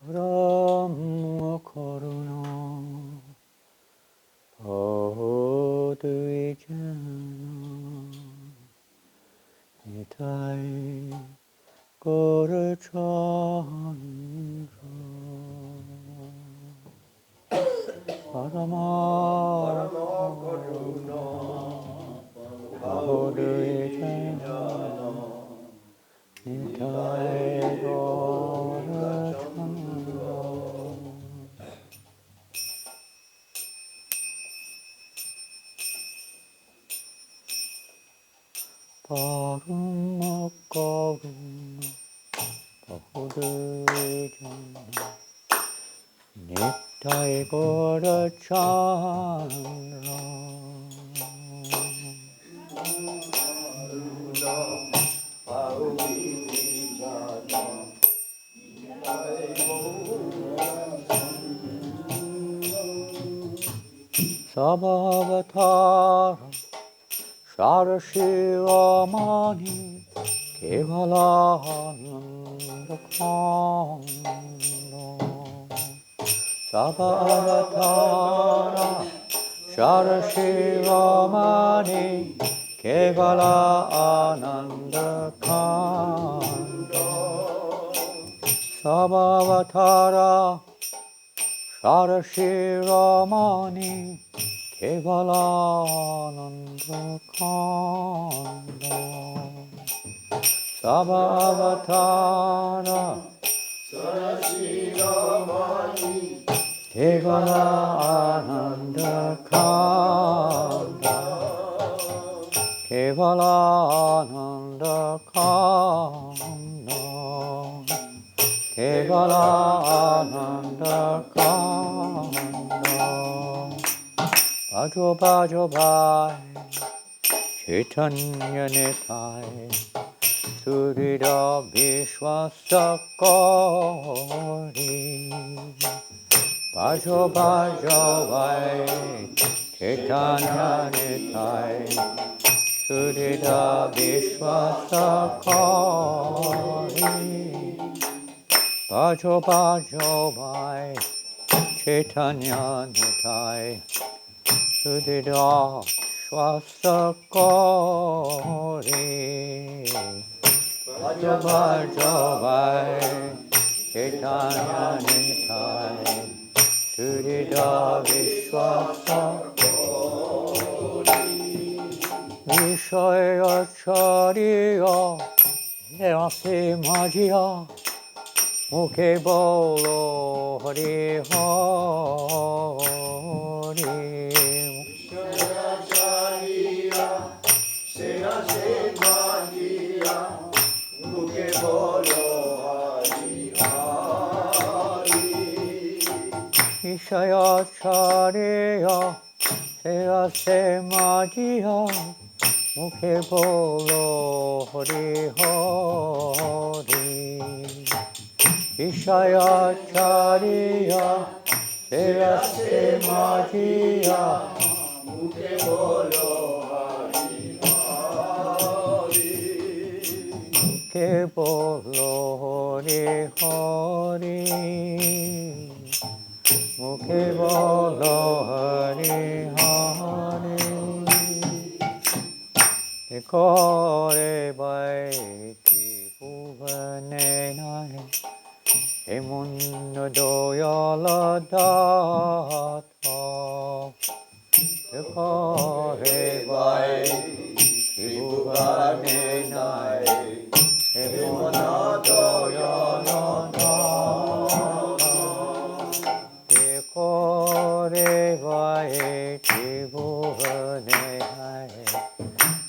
Parama Karuna Bhajana Nitai Gaurachandra Parama Karuna Bhajana Nitai Gaurachandra Parama Karuna Bhajana Nitai Gaurachandra Sabhavatara Sarashivamani Kevalanandakanda Sabhavatara Sarashivamani Kevalanandakanda Sabhavatara Sarashivamani Kevalanandakanda Sabhavatara Sarashivamani Kevalanandakanda Kevalanandakanda Kevalanandakanda Bhajo Bhajo Bhai Chaitanya Nitai Surira Vishwasakori Bhajo Bhajo Bhai Chaitanya Nitai Surira Vishwasakori Bhajo Bhajo Bhai Chaitanya Nitai Surira Vishwasakori Bhajo Bhajo Bhai Chaitanya Nitai Surira Vishwasakori Vishayacharya Yase Madhya Mukhe Bolo Hari Hari Vishayacharya Yase Madhya Mukhe Bolo Hari Hari Vishayacharya Yase Madhya Mukhe Bolo Hari Hari Vishayacharya Yase Madhya Mukhe Bolo Hari Hari Mukhe Bolo Hari Hari Mukhe Bolo Hari Hari Ekore Baiti Bhuvane Nai Emunna Doyala Data Ekore Baiti Bhuvane Nai Emunna Doyala Data Ekore Baiti Bhuvane Nai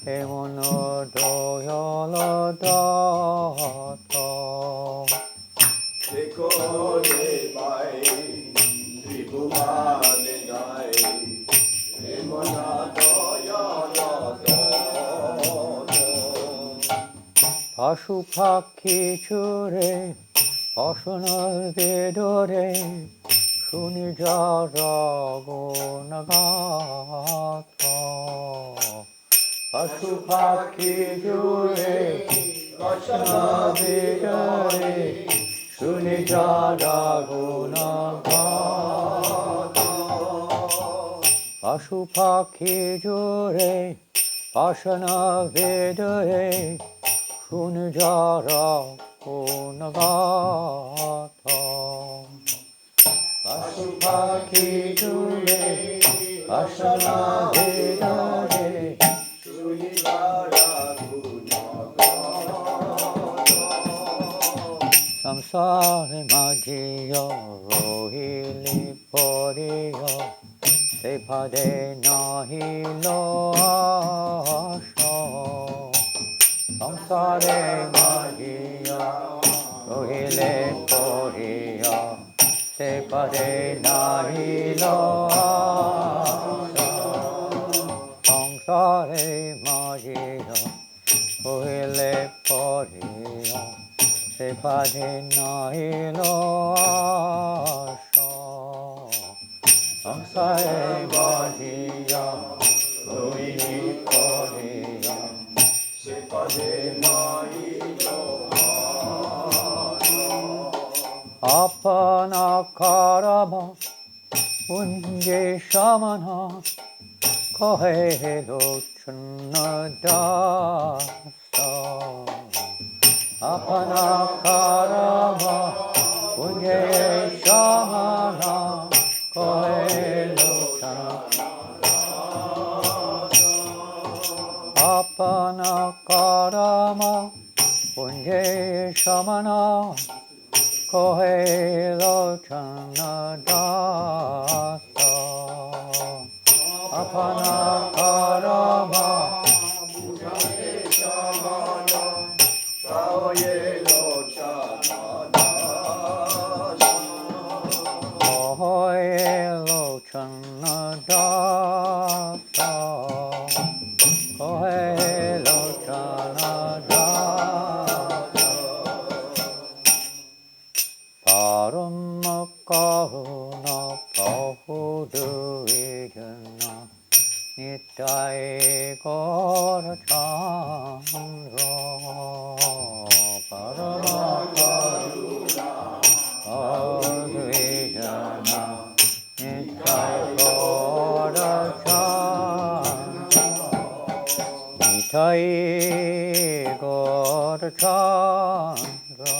Emunna Doyala Data Ekore Baiti Bhuvane Nai Emunna Doyala Data Pashu Pakhi Chure Pashunar Vedore Shunijara Gunagata Pashu Pakhi Chure Pashunar Vedore Shuni Jara Guna Gata Ashupaki Jure Pashana Vedare Shunjara Guna Gata Ashupaki Jure Pashana Vedare Shunjara Guna Samsara Madhya Rohili Poriya Se Pade Nahi Lo Asha Samsara Madhya Rohili Poriya Se Pade Nahi Lo Asha Samsara Madhya Rohili Poriya Se Pade Nahi Lo Asha Samsara Madhya Rohili Poriya Se Pade Nahi Lo Asha Apana Karama Unge Shamana Kahe Lochana Dasa Apana Karama Unge Shamana Kahe Lochana Apana Karama Unge Shamana Kahe Lochana Dasa Apana Karama Unge Shamana Kahe Lochana Dasa Kahe Lochana Dasa Kahe Lochana Dasa Parama Karuna Prabhudvijana Nitai Gaura Chandra Parama Karuna Prabhudvijana Nitai Gaura Chandra Nitai Gaura Chandra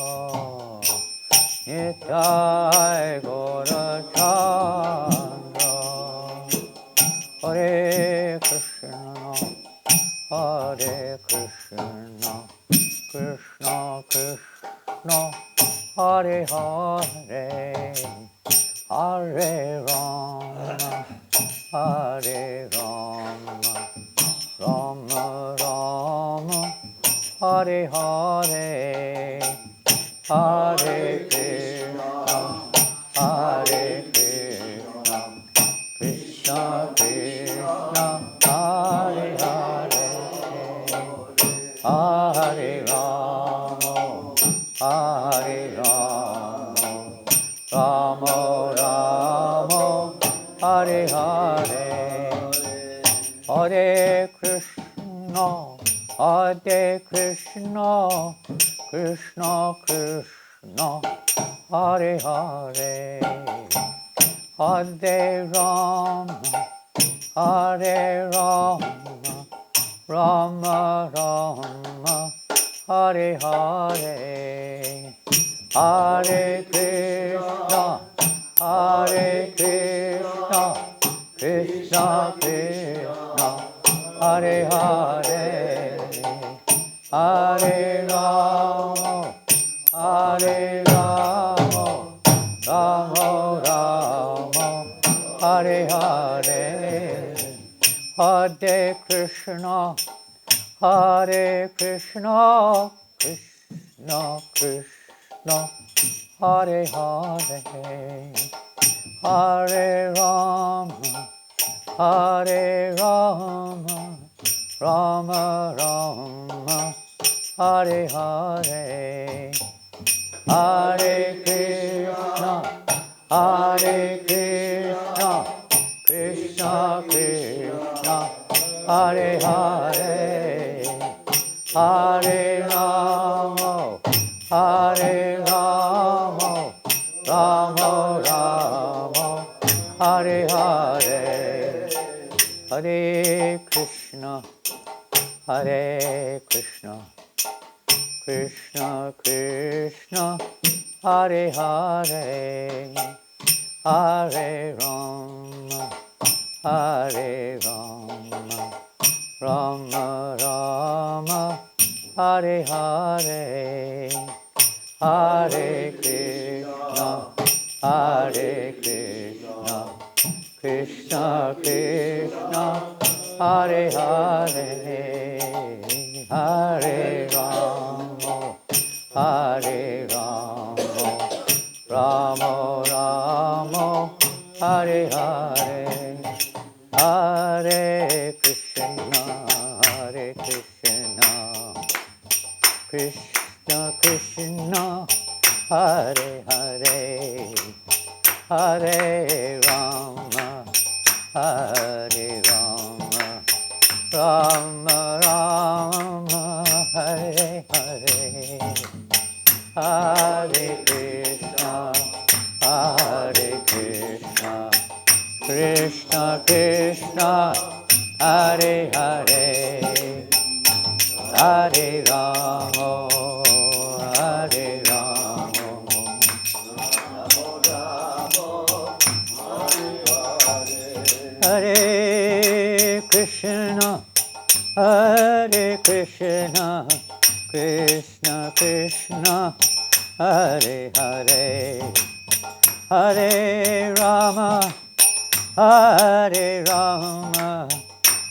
Nitai Gaura Chandra Hare Krishna Hare Krishna Krishna Krishna Hare Hare Hare Rama Hare Rama Rama Rama Hare Hare Hare Krishna Hare Krishna Krishna Krishna Hare Hare Hare Rama Hare Rama Rama Rama Hare Hare Hare Krishna Hare Krishna Krishna Krishna Hare Hare Hare Rama Hare Rama Rama Rama Hare Hare Hare Krishna Hare Krishna Krishna Krishna Hare Hare Hare Rama Hare Rama Rama Rama Hare Hare Hare Krishna Hare Krishna Krishna Krishna Hare Hare Hare Rama Hare Rama Rama Rama Hare Hare Hare Krishna Hare Krishna Krishna Krishna Hare Hare Hare Rama Hare Rama Rama Rama, Hare Hare, Hare Krishna, Hare Krishna, Krishna Krishna, Hare Hare, Hare Rama, Hare Rama, Rama Rama, Hare Hare, Hare Krishna, Hare Krishna, Krishna Krishna, Hare Hare, Hare Rama, Hare Rama, Rama Rama, Hare Hare, Hare Krishna, Hare Krishna, Krishna Krishna, Hare Hare, Hare Rama, Hare Rama, Rama Rama, Hare Hare, Hare Krishna, Hare Krishna, Krishna Krishna, Hare Hare, Hare Rama, Hare Rama, Hare Krishna, Hare Krishna, Krishna Krishna, Hare Hare, Hare Rama, Hare Rama,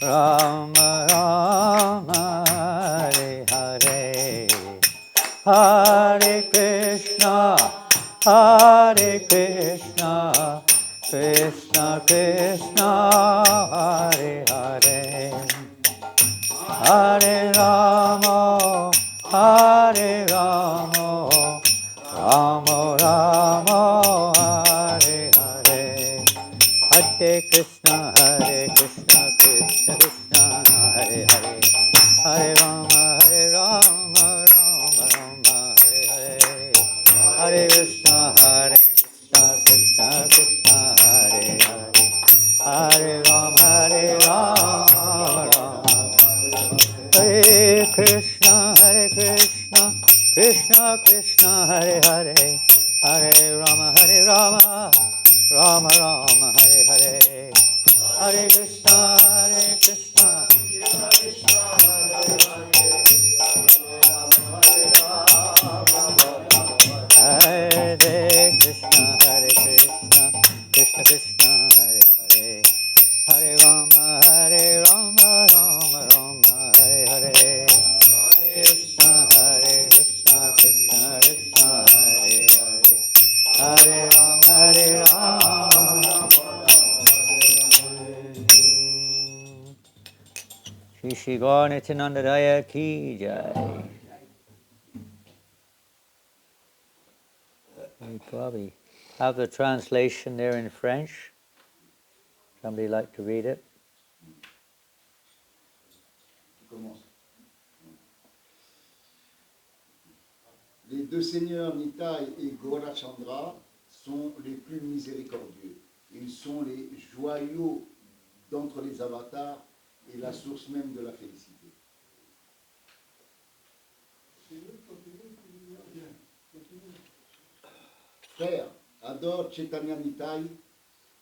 Rama Rama, Hare Hare, Hare Krishna, Hare Krishna, Krishna Krishna, Hare Hare, Hare Rama, Hare Rama, Rama Rama, Hare Hare, Hare Krishna, Hare Krishna, Krishna Krishna, Hare Hare, Hare Rama, Rama Rama, Hare Hare, Hare Krishna, Krishna Krishna, Hare Hare, Hare Rama, Rama, Hare Krishna, Krishna Krishna, Hare Hare, Hare Rama, Rama Rama, Hare Hare, Hare Krishna, Krishna Hare Krishna, Krishna Krishna, Hare Hare, Hare Rama, Rama Rama, Hare Hare, Hare Krishna, Krishna Krishna, Hare Hare, Hare Rama, Rama. Shri Shri Gaura Nityananda Daya Ki Jai. We probably have the translation there in French. Somebody like to read it? Les deux seigneurs Nitai et Gaurachandra sont les plus miséricordieux. Ils sont les joyaux d'entre les avatars et la source même de la félicité. Frère, adore Chaitanya Nitai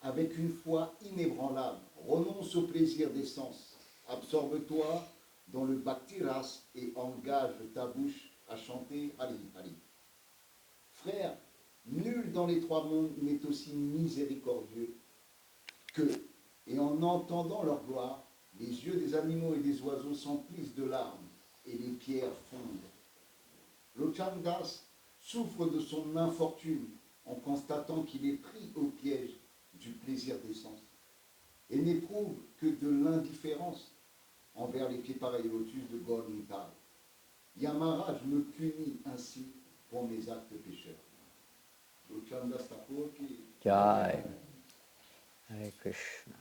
avec une foi inébranlable. Renonce au plaisir des sens. Absorbe-toi dans le bhakti ras et engage ta bouche à chanter Hari Hari. Frère, nul dans les trois mondes n'est aussi miséricordieux qu'eux. Et en entendant leur gloire, les yeux des animaux et des oiseaux s'emplissent de larmes et les pierres fondent. Lochandas souffre de son infortune en constatant qu'il est pris au piège du plaisir des sens et n'éprouve que de l'indifférence envers les pieds pareils au lotus de Godrume. Yamaraj me punit ainsi pour mes actes pécheurs. Lochandas Thakur qui... Jai. Hare Krishna.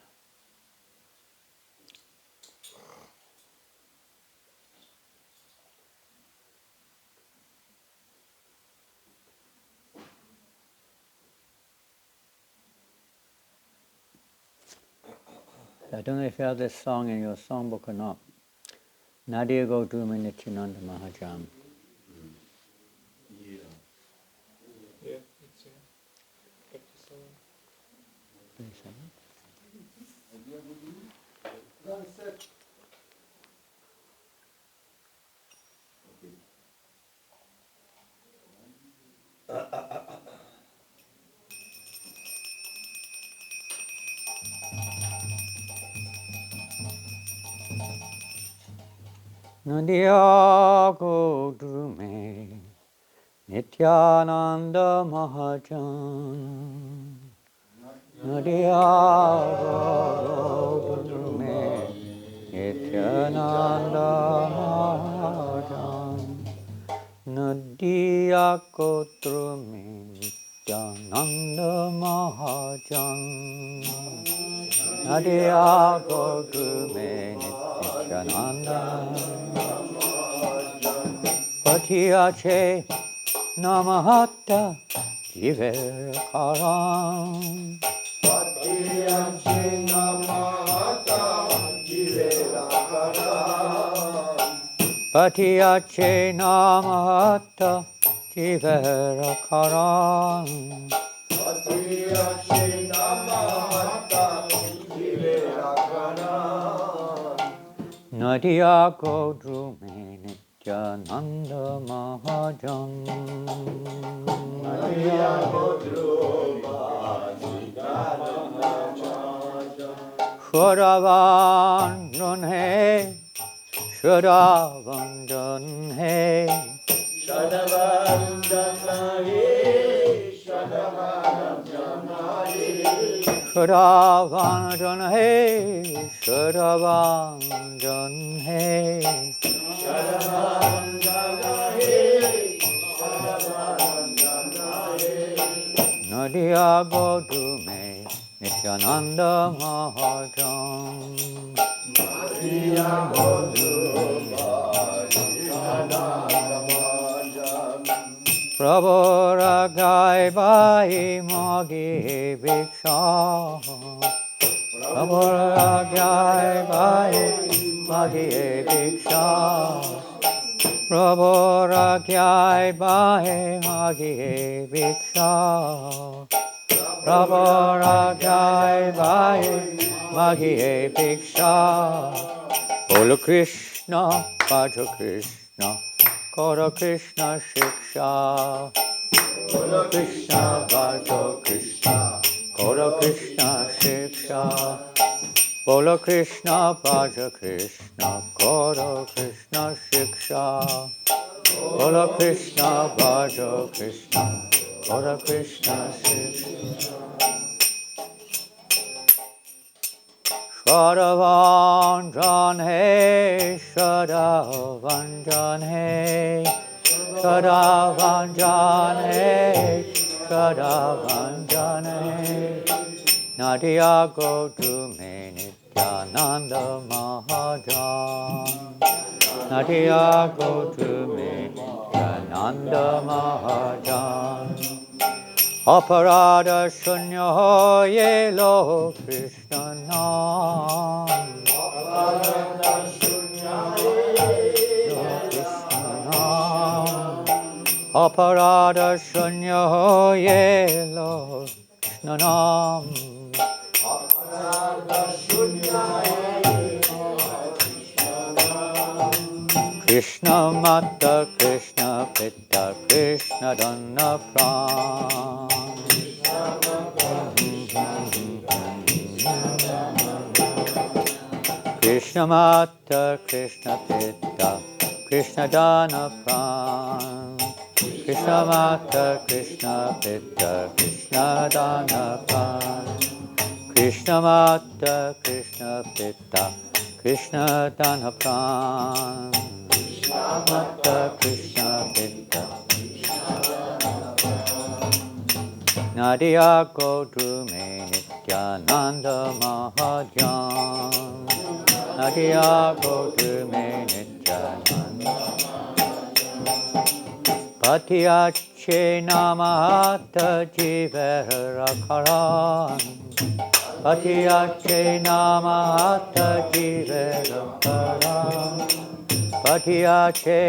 I don't know if you have this song in your songbook or not. Nadiya Godrume Nityananda Mahajan. Yeah. Yeah, it's 57. 27. Nadiya Godrume Nityananda Mahajan. Nadiya Godrume Nityananda Mahajan. Nadiya Godrume Nityananda Mahajan. Nadiya Godrume Nityananda Patiyache Namahata Jiver Karam Patiyache namahata jivelakaram. Patiyache Namahata Jiver Karam Patiyache namahata jivelakaram. Nadiya Godrume Nityananda Mahajan. Nadiya Godrume Nityananda Mahajan. Shravan Hai Shravan Hai Shadavandana he, Shadavandana he. Shravan Hai Shravan Hai Shadavandana he, Shadavandana he. Nadiya Godrume Nityananda Mahajan. Nadiya Godrume Nityananda Mahajan. Prabhu Ragai Bhai Magi Bhiksha. Prabhu Ragai Bhai Magi Bhiksha. Prabhu Ragai Bhai Magi Bhiksha. Prabhu Ragai Bhai Magi Bhiksha. Bolo Krishna, Bhaja Krishna, Kora Krishna Shiksha. Bolo Krishna, Bhaja Krishna, Kora Krishna Shiksha. Bolo Krishna, Bhaja Krishna, Kora Krishna Shiksha. Bolo Krishna, Bhaja Krishna, Kora Krishna Shiksha. Shadavanjan Hai, Shadavanjan Hai, Shadavanjan Hai, Shadavanjan Hai. Nadiya Godrume Nityananda Mahajan. Nadiya Godrume Nityananda Mahajan. Aparada Shunya Hoye Lo Krishna Nam. Aparada Shunya Lo Krishna Nam. Aparada Shunya Hoye Lo Krishna Nam. Aparada Shunya Krishna Mata Krishna Pita Krishna Dana Pran. Krishna Mata Krishna Pita Krishna Dana Pran. Krishna Mata Krishna Pita Krishna Dana Pran. Krishna Mata Krishna Pita Krishna Dana Pran. Mata Krishna Pita Nadiya Godrume Nityananda Mahajan. Nadiya Godrume Nityananda Patiyache Namahata Jiver Karan. Patiyache Namahata Jivera Para. Patiyache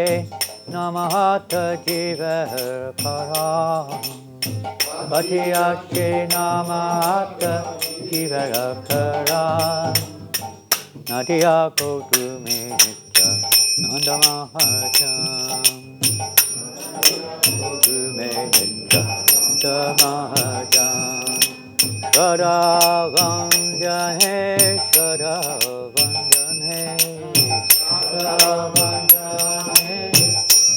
Namahata Jivera Para. Patiyache Namahata Jivera Para. Nadiya Godrume Nitya Nanda Mahajan. Godrume Nitya Nanda Mahajan. Shada Vanjan Hai, Shada Vanjan Hai, Shada Vanjan Hai,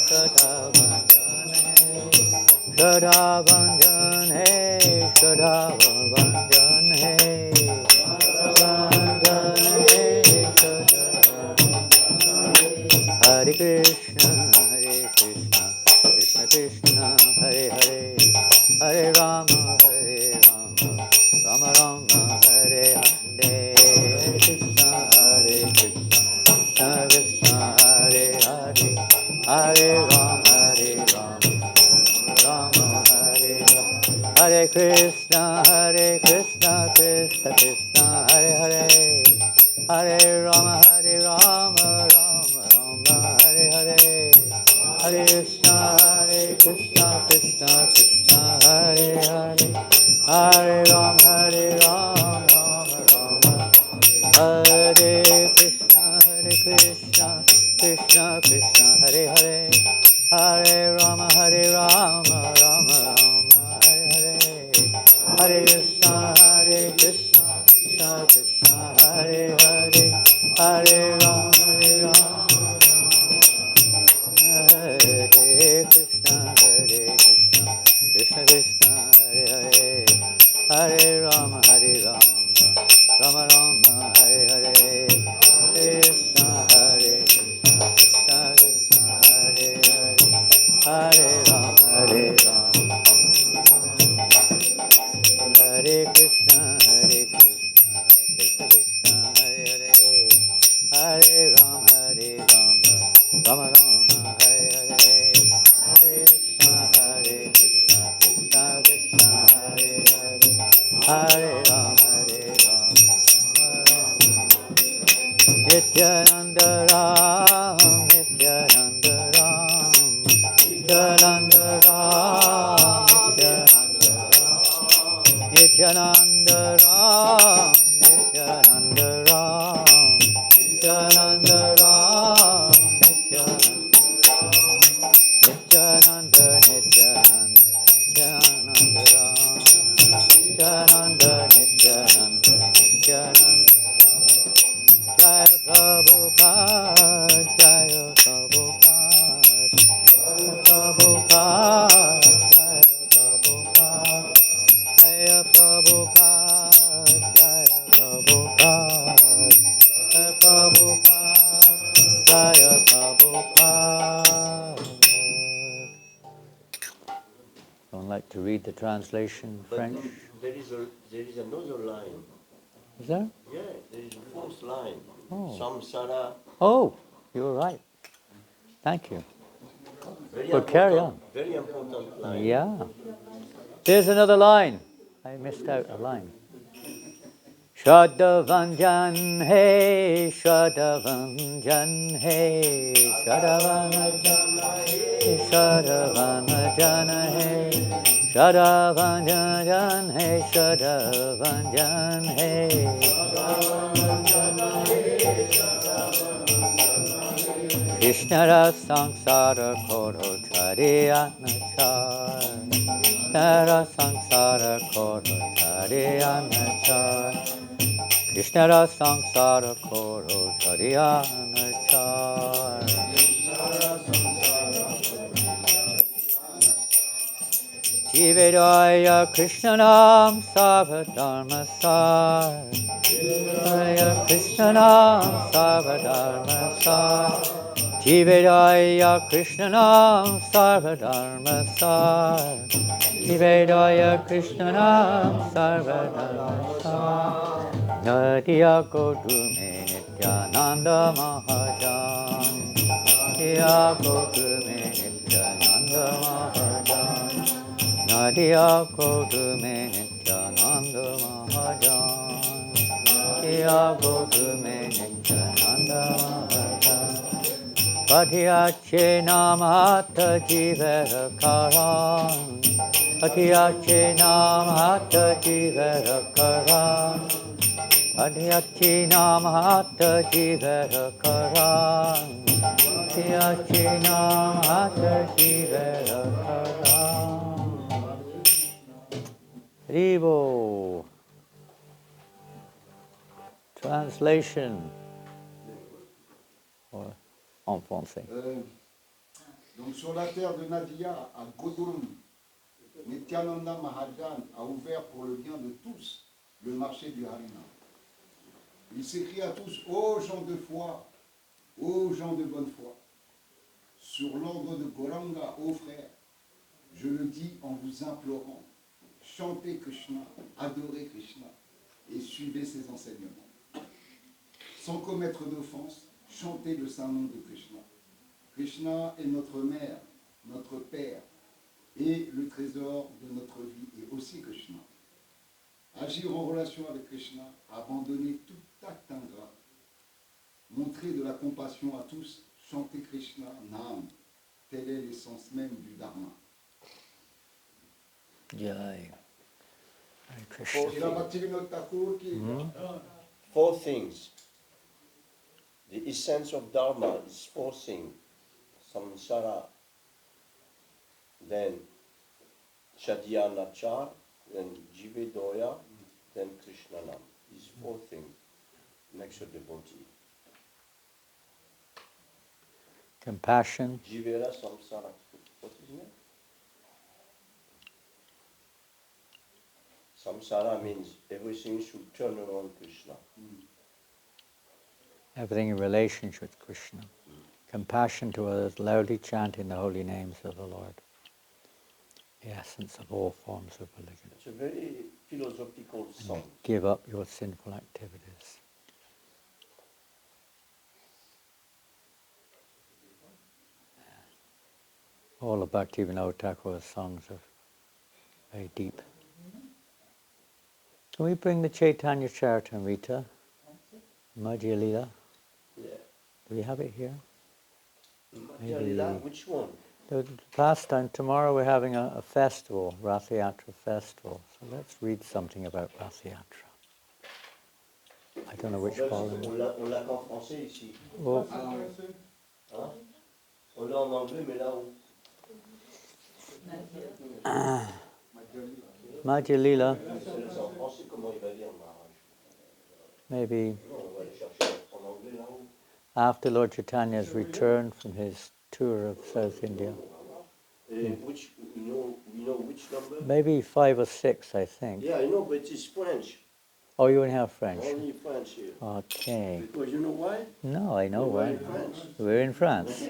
Shada Vanjan Hai, Shada Vanjan Hai, Shada Vanjan Hai, Vanjan Hai, Shada. Hare Krishna, Krishna Krishna, Hare Hare, Hare Rama, Rama Rama, Hare Hare, Hare Krishna, Krishna Krishna, Hare Hare, Hare Rama, Rama Hare Rama, Hare Krishna, Krishna Krishna, Hare Hare, Hare Rama, Rama Rama, Hare Hare, Hare Krishna, Krishna Krishna, Hare Hare, Hare Rama, Rama Rama, Hare Krishna, Krishna Krishna, Hare Hare, Hare Rama, Rama Rama, Hare Hare, Hare Krishna, Krishna Krishna, Hare Hare, Hare Rama, Hare Krishna, Krishna Krishna, Hare Hare, Hare Rama, Rama Rama, Hare Hare, Hare Krishna, Krishna Krishna, Hare Hare, Hare Rama, Hare Krishna, Krishna Krishna, Hare Hare, Hare Rama, Rama Rama, Hare Hare, Hare Krishna, Krishna Krishna, Hare Hare, Hare Rama, Nityananda Ram, Nityananda Ram, Nityananda Ram, Nityananda Ram, Nityananda Ram, Nityananda Ram, Nityananda, Nityananda, Nityananda Ram, Nityananda, Nityananda, Nityananda Ram. Jaya Prabhupada, Jaya Prabhupada, Jaya Prabhupada, Jaya Prabhupada, Jaya Prabhupada, Jaya Prabhupada, Jaya Prabhupada. Don't like to read the translation But French. there is another line. Is there? Yeah, there is a fourth line. Oh. Samsara. Oh, you were right. Thank you. Very Well, carry important- on. Very important line. Yeah. There's another line. I missed out a line. Shraddha Vanjan Hai, Shraddha Vanjan Hai, Shraddha Vanjan Hai, Shraddha Vanjan Hai, Shraddha Vanjan Hai, Shraddha Vanjan Hai. Krishna Ras Sangsara Koro Chariya Nachar, Krishna Ras Sangsara Koro Chariya Nachar, Krishna Ras Sangsara Koro Chariya Nachar. Jivedaya Krishna Nam Sarvadharma Sar, Jivedaya Krishna Nam Sarvadharma Sar, Jivedaya Krishna Nam Sarvadharma Sar, Jivedaya Krishna Nam Sarvadharma Sar. Nadiya Godrume Nityananda Mahajan, Nadiya Godrume Nityananda Mahajan, Nadiya Godrume Nityananda Bhajan. Nadiya Godrume Nityananda Bhajan. Patiyache namata jivera karan. Patiyache namata jivera karan. Patiyache namata jivera karan. Patiyache namata jivera karan. Rivo. Translation. Or en français. Donc sur la terre de Nadiya, à Godrume, Nityananda Mahajan a ouvert pour le bien de tous le marché du Harina. Il s'écrie à tous, ô gens de foi, ô gens de bonne foi, sur l'ordre de Goranga, ô frères, je le dis en vous implorant, chantez Krishna, adorez Krishna et suivez ses enseignements. Sans commettre d'offense, chantez le saint nom de Krishna. Krishna est notre mère, notre père, et le trésor de notre vie est aussi Krishna. Agir en relation avec Krishna, abandonner tout acte ingrat, montrer de la compassion à tous, chanter Krishna, Nam, telle est l'essence même du Dharma. Jai. Hare Krishna. Et la Bhaktivinoda Thakur qui... Four things. The essence of Dharma is four things. Samsara, then Chadyanachar, then Jivedoya, then Krishnanam. These four things makes a devotee. Compassion, Jivera Samsara. What is it? Samsara means everything should turn around Krishna. everything in relationship with Krishna. Compassion to others, loudly chanting the holy names of the Lord. The essence of all forms of religion. It's a very philosophical song. Give up your sinful activities. All of Bhaktivinoda Thakur's songs are very deep. Can we bring the Chaitanya Charitamrita? Madhya Lila? Yeah. Do we have it here? Madhya Lila, which one? The last time, tomorrow we're having a festival, Rath Yatra festival. So let's read something about Rath Yatra. I don't know which volume. On l'a qu'en français ici. Oh, Hein? On l'a en anglais, mais là où? Madhya Lila, C'est en français, comment il va dire Maharaj? maybe Non, on va aller chercher en anglais là où? after Lord Chaitanya's return from his tour of South India. Which, we know which number? Maybe 5 or 6, I think. Yeah, I know, but it's French. Oh, you only have French? Only French here. Okay. Because you know why? No, I know We're why. in France. We're in France.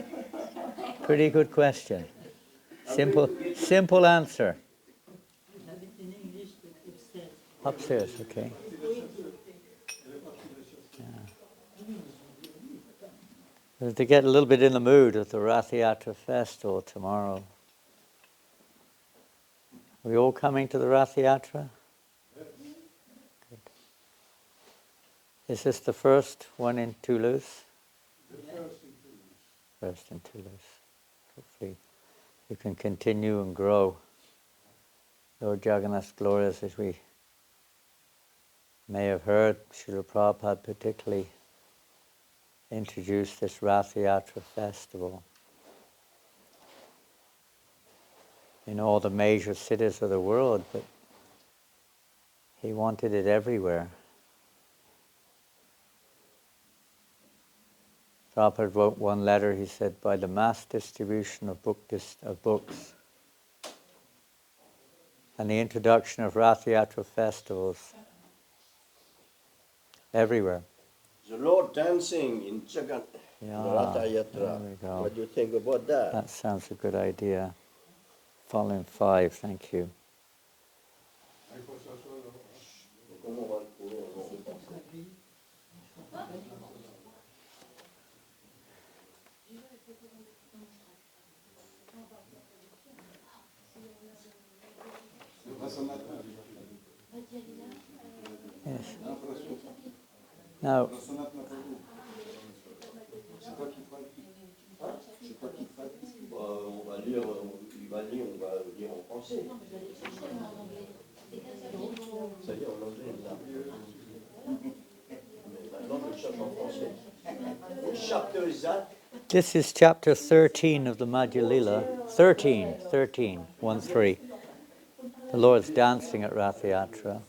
Pretty good question. Simple answer. In English, upstairs. Upstairs, okay. Yeah. To get a little bit in the mood of the Rath Yatra festival tomorrow. Are we all coming to the Rath Yatra? Good. Is this the first one in Toulouse? First in Toulouse. Hopefully you can continue and grow. Lord Jagannath's glories, as we may have heard, Srila Prabhupada particularly introduced this Rath Yatra festival in all the major cities of the world, but he wanted it everywhere. Prabhupada wrote one letter, he said, by the mass distribution of books and the introduction of Rath Yatra festivals everywhere. The Lord dancing in Jagan Rath Yatra. There we go. What do you think about that? That sounds a good idea. Volume 5, thank you. Comment on va le trouver en anglais? Yes. Now, On va lire, il va lire, on va lire en français. Ça y est, en anglais, là. Mais maintenant, je cherche en français. Which chapter is that? this is chapter 13 of the Madhya Lila. 13, 1, 3. The Lord's dancing at Rath Yatra.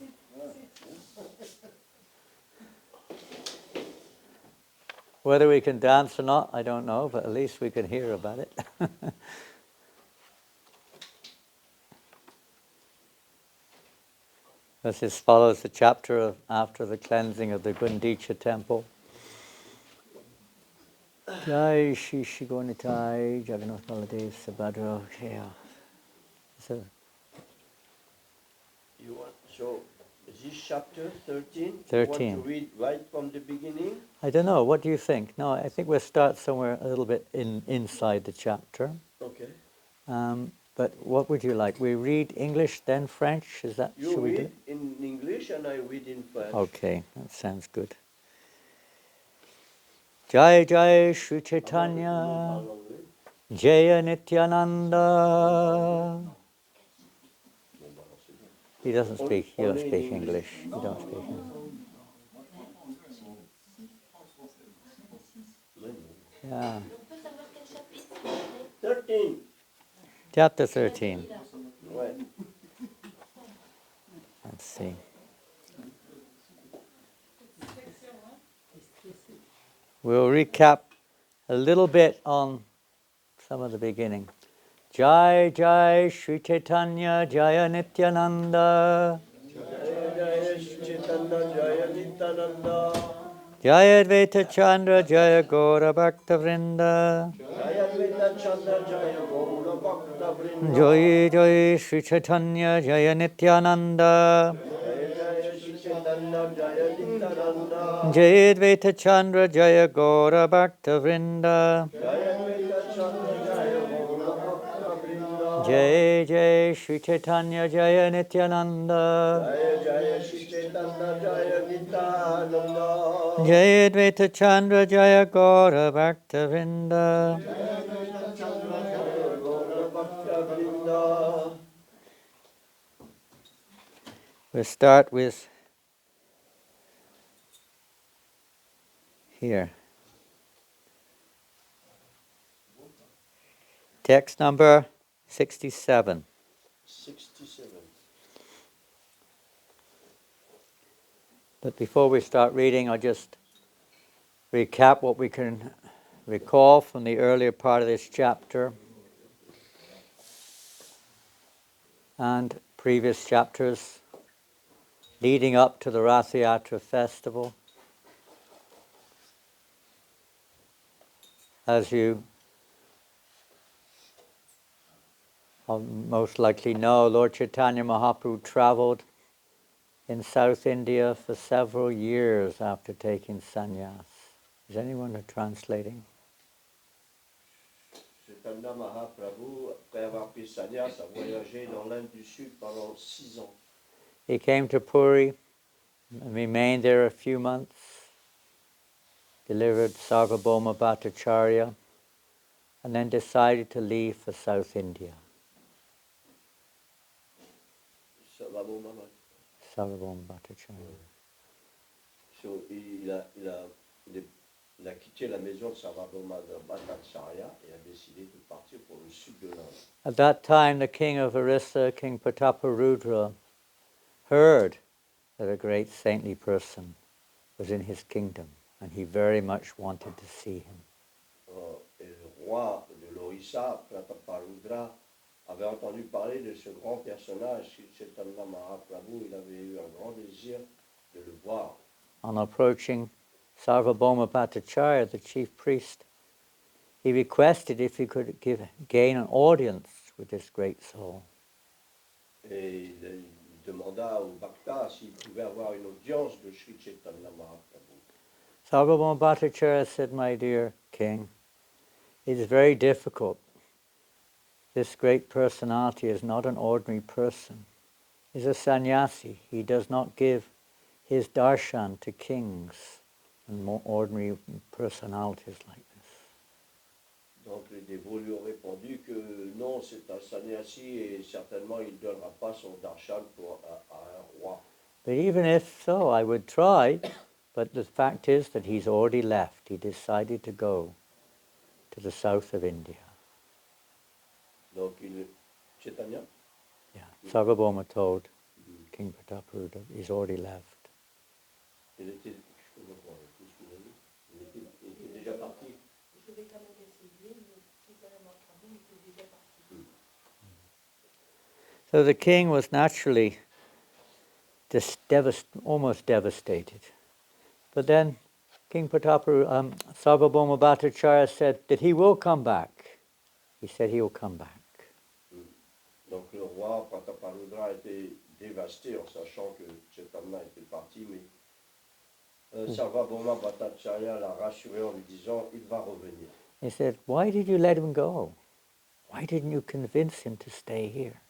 Whether we can dance or not, I don't know, but at least we can hear about it. This follows the chapter after the cleansing of the Gundicha temple. Jai Shri Shri Gonitai Jagannath Baladev Subhadra. So, You want, so, this chapter 13, 13. You want to read right from the beginning? I don't know, what do you think? No, I think we'll start somewhere a little bit inside the chapter. Okay. But what would you like? We read English, then French? Is that? You should we do read it? in English and I read in French. Okay, that sounds good. Jai Jai Shri Chaitanya Jaya Nityananda. He doesn't speak. You don't speak English. You don't speak English. Yeah. 13. Chapter 13. Ouais. Let's see. We'll recap a little bit on some of the beginning. Jai Jai Shri Chaitanya Jaya Nityananda Jaya Jaya Shri Chaitanya Jaya Nityananda Jaya Advaita Chandra Jaya Gaura Bhakta Vrinda Jaya Advaita Chandra Jaya Gaura Bhakta Vrinda Jai Jai Shri Chaitanya Jaya Nityananda Jaya Jaya Shri Chaitanya Jaya Nityananda Jaya Advaita Chandra Jaya Gaura Bhakta Vrinda Jaya Advaita Chandra Jaya Gaura Bhakta Vrinda Jai Jai Shri Chaitanya Jaya Nityananda Jaya Jaya Shri Chaitanya Jaya Nityananda Jai Advaita Chandra Jaya Gaura Bhakta Vrinda Jaya Advaita Chandra Jaya Gaura Bhakta Vrinda. We'll start with here. Text number 67. 67. But before we start reading, I'll just recap what we can recall from the earlier part of this chapter and previous chapters leading up to the Rath Yatra festival. As you most likely know, Lord Chaitanya Mahaprabhu traveled in South India for several years after taking sannyas. Is anyone translating? Chaitanya Mahaprabhu, après avoir pris sannyas, a voyagé dans l'Inde du Sud pendant 6 ans. He came to Puri and remained there a few months, delivered Sarvabhauma Bhattacharya, and then decided to leave for South India. Sarvabhauma Sarvabhauma Bhattacharya. So, il a quitté la maison de Sarvabhauma Bhattacharya et a décidé de partir pour le sud de l'Inde. At that time, the king of Orissa, King Prataparudra, heard that a great saintly person was in his kingdom, and he very much wanted to see him. Et le roi de l'Orissa, Prataparudra, avait entendu parler de ce grand personnage, Sri Chaitanya Mahaprabhu. Il avait eu un grand désir de le voir. On approaching Sarvabhauma Bhattacharya, the chief priest, he requested if he could gain an audience with this great soul. Et il demanda au Bhakta s'il pouvait avoir une audience de Sri Chaitanya Mahaprabhu. Sarvabhauma Bhattacharya said, "My dear king, it is very difficult. This great personality is not an ordinary person. is a sannyasi. He does not give his darshan to kings and more ordinary personalities like this. Donc les dévots lui ont répondu que non, c'est un sannyasi et certainement il ne donnera pas son darshan à un roi. But even if so, I would try. But the fact is that he's already left. He decided to go to the south of India. Donc Chaitanya, Yeah, Sarvabhauma told King Pratap that he's already left. il était, je peux pas, il était déjà parti. Je vais quand même essayer, mais si ça ne marche pas, il est déjà parti. So the king was naturally almost devastated. But then King Sarvabhauma Bhattacharya said that he will come back. He said he will come back. Donc le roi Prataparudra a été dévasté en sachant que Chaitanya était parti, mais Sarvabhauma Bhattacharya l'a rassuré en lui disant il va revenir. He said, why did you let him go? Why didn't you convince him to stay here?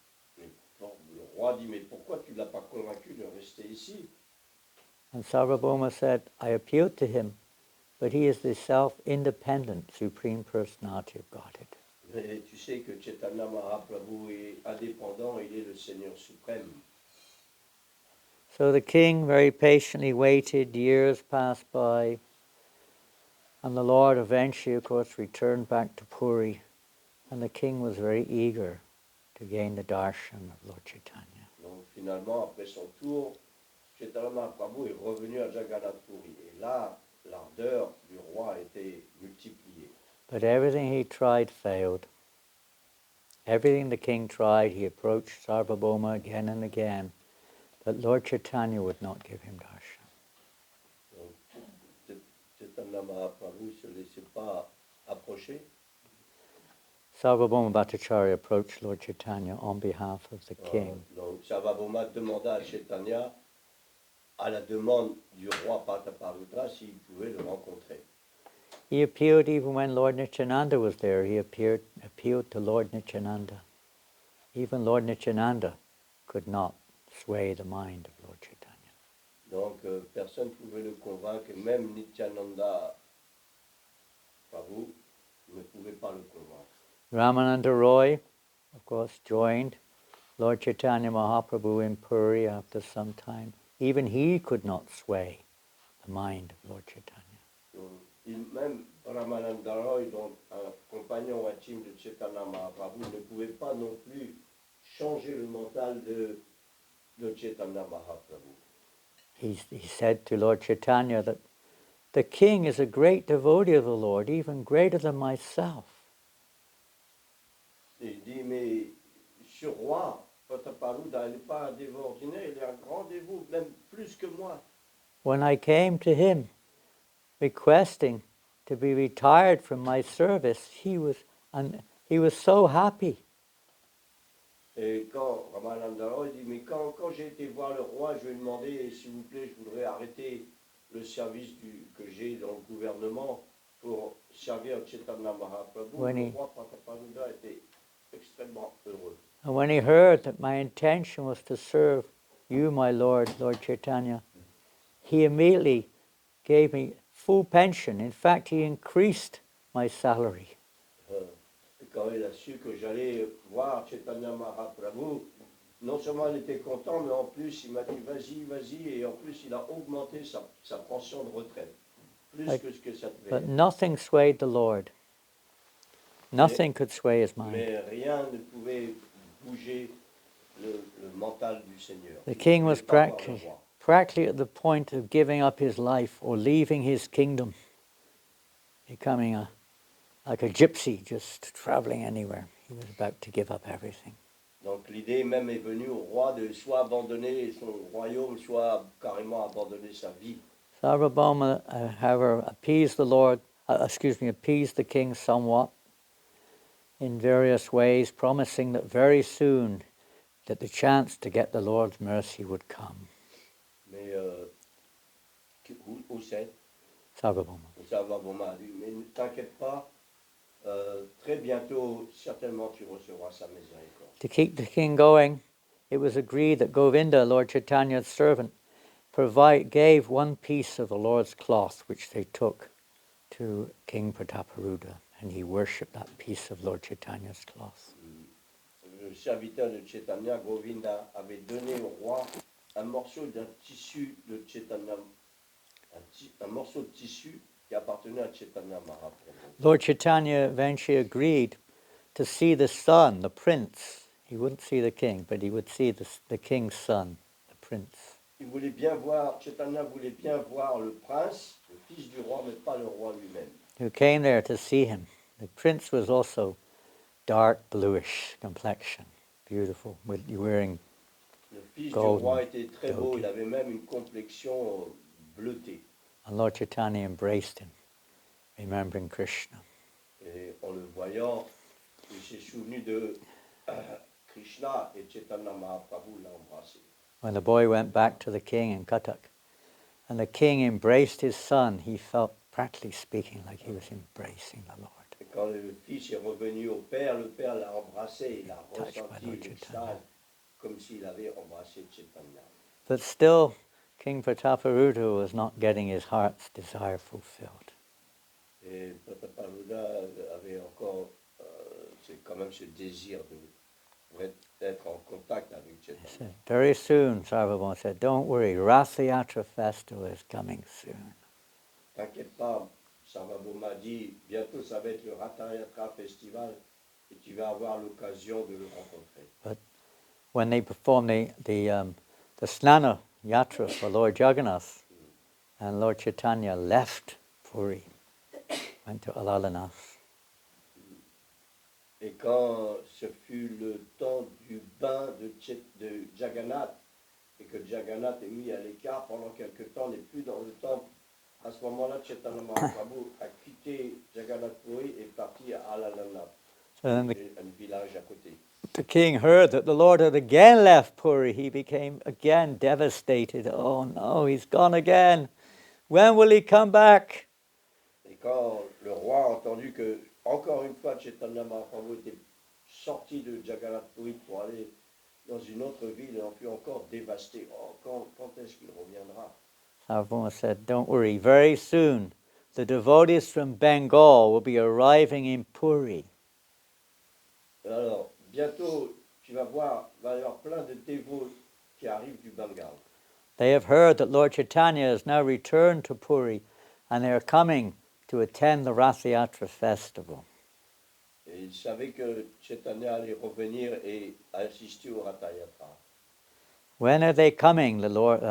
Bon, le roi dit mais pourquoi tu ne l'as pas convaincu de rester ici? And Sarvabhauma said, I appealed to him, but he is the self-independent Supreme Personality of Godhead. Mais tu sais que Chaitanya Mahaprabhu est indépendant, il est le Seigneur suprême. So the king very patiently waited, years passed by, and the Lord eventually, of course, returned back to Puri, and the king was very eager to gain the darshan of Lord Chaitanya. Donc finalement, après son tour, Chaitanya Mahaprabhu est revenu à Jagannath Puri. Et là, l'ardeur du roi a été multipliée. But everything he tried failed. Everything the king tried, he approached Sarvabhauma again and again, but Lord Chaitanya would not give him darshan. Donc Chaitanya Mahaprabhu ne se laissait pas approcher. Sarvabhauma Bhattacharya approached Lord Chaitanya on behalf of the king. Donc Sarvabhauma demanda à Chaitanya, à la demande du roi Prataparudra, s'il pouvait le rencontrer. He appealed even when Lord Nityananda was there. He appealed to Lord Nityananda. Even Lord Nityananda could not sway the mind of Lord Chaitanya. Donc personne ne pouvait le convaincre, même Nityananda Prabhu ne pouvait pas le convaincre. Ramananda Roy, of course, joined Lord Chaitanya Mahaprabhu in Puri after some time. Even he could not sway the mind of Lord Chaitanya. Même Ramananda Roy, donc un compagnon intime de Chaitanya Mahaprabhu, ne pouvait pas non plus changer le mental de Chaitanya Mahaprabhu. He said to Lord Chaitanya that the king is a great devotee of the Lord, even greater than myself. Et il dit, mais ce roi, Prataparudra, il n'est pas un dévot ordinaire, il est un grand dévot, même plus que moi. When I came to him requesting to be retired from my service, he was so happy. Et quand Ramananda Roy dit, mais quand j'ai été voir le roi, je lui ai demandé, s'il vous plaît, je voudrais arrêter le service que j'ai dans le gouvernement pour servir Chaitanya Mahaprabhu. Le roi Prataparudra était extrêmement heureux. And when he heard that my intention was to serve you, my Lord, Lord Chaitanya, he immediately gave me full pension. In fact, he increased my salary. Et quand il a su que j'allais voir Chaitanya Mahaprabhu, non seulement il était content, mais en plus il m'a dit vas-y, et en plus il a augmenté sa pension de retraite, plus que ce que ça devait But être. nothing swayed the Lord. Nothing could sway his mind. Mais rien ne pouvait bouger le mental du Seigneur. The king was practically at the point of giving up his life or leaving his kingdom, becoming like a gypsy, just traveling anywhere. He was about to give up everything. Donc l'idée même est venue au roi de soit abandonner son royaume, soit carrément abandonner sa vie. Sarvabhauma, however, appeased the king somewhat in various ways, promising that very soon that the chance to get the Lord's mercy would come. Mais où c'est? Sarvabhauma. Sarvabhauma a dit, mais ne t'inquiète pas, très bientôt, certainement tu recevras sa miséricorde. To keep the king going, it was agreed that Govinda, Lord Chaitanya's servant, gave one piece of the Lord's cloth, which they took to King Prataparudra, and he worshipped that piece of Lord Chaitanya's cloth. Le serviteur de Chaitanya, Govinda, avait donné au roi un morceau d'un tissu de Chaitanya, un morceau de tissu qui appartenait à Chaitanya Mahaprabhu. Lord Chaitanya eventually agreed to see the son, the prince. He wouldn't see the king, but he would see the king's son, the prince. Il voulait bien voir, Chaitanya voulait bien voir le prince, le fils du roi, mais pas le roi lui-même. Who came there to see him. The prince was also dark bluish complexion, beautiful, wearing Le fils golden du roi était très beau, dhoti. il avait même une complexion bleutée. And Lord Chaitanya embraced him, remembering Krishna. Et en le voyant, il s'est souvenu de Krishna et Chaitanya Mahaprabhu l'a embrassé. When the boy went back to the king in Cuttack, and the king embraced his son, he felt, practically speaking, like he was embracing the Lord. Et quand le fils est revenu au père, le père l'a embrassé, il a Touched by ressenti Lord l'extase Chaitanya. comme s'il avait embrassé Chaitanya. But still, King Prataparudra was not getting his heart's desire fulfilled. Et Prataparudra avait encore c'est quand même ce désir d'être en contact avec He Chaitanya. said, very soon, Sarvabhauma said, don't worry, Ratha Yatra festival is coming soon. T'inquiète pas, Sarvabhauma dit, bientôt ça va être le Ratha Yatra Festival et tu vas avoir l'occasion de le rencontrer. When they performed the Snana Yatra for Lord Jagannath, and Lord Chaitanya left Puri, went to Alalanath. Et quand ce fut le temps du bain de Jagannath, et que Jagannath est mis à l'écart pendant quelque temps, n'est plus dans le temple, à ce moment-là, Chaitanya Mahaprabhu a quitté Jagannath Puri et est parti à Alalanath, un village à côté. The king heard that the Lord had again left Puri. He became again devastated. Oh no, he's gone again. When will he come back? Et quand le roi a entendu que, encore une fois, Chaitanya Mahaprabhu était sorti de Jagannath Puri pour aller dans une autre ville, il en fut encore dévasté. Oh, quand est-ce qu'il reviendra? Sarvabhauma said, don't worry, very soon the devotees from Bengal will be arriving in Puri. Alors, bientôt, tu vas voir, il va y avoir plein de dévots qui arrivent du Bengale. They have heard that Lord Chaitanya has now returned to Puri, and they are coming to attend the Ratha Yatra festival. Et ils savaient que Chaitanya allait revenir et assister au Ratha Yatra. When are they coming? The Lord,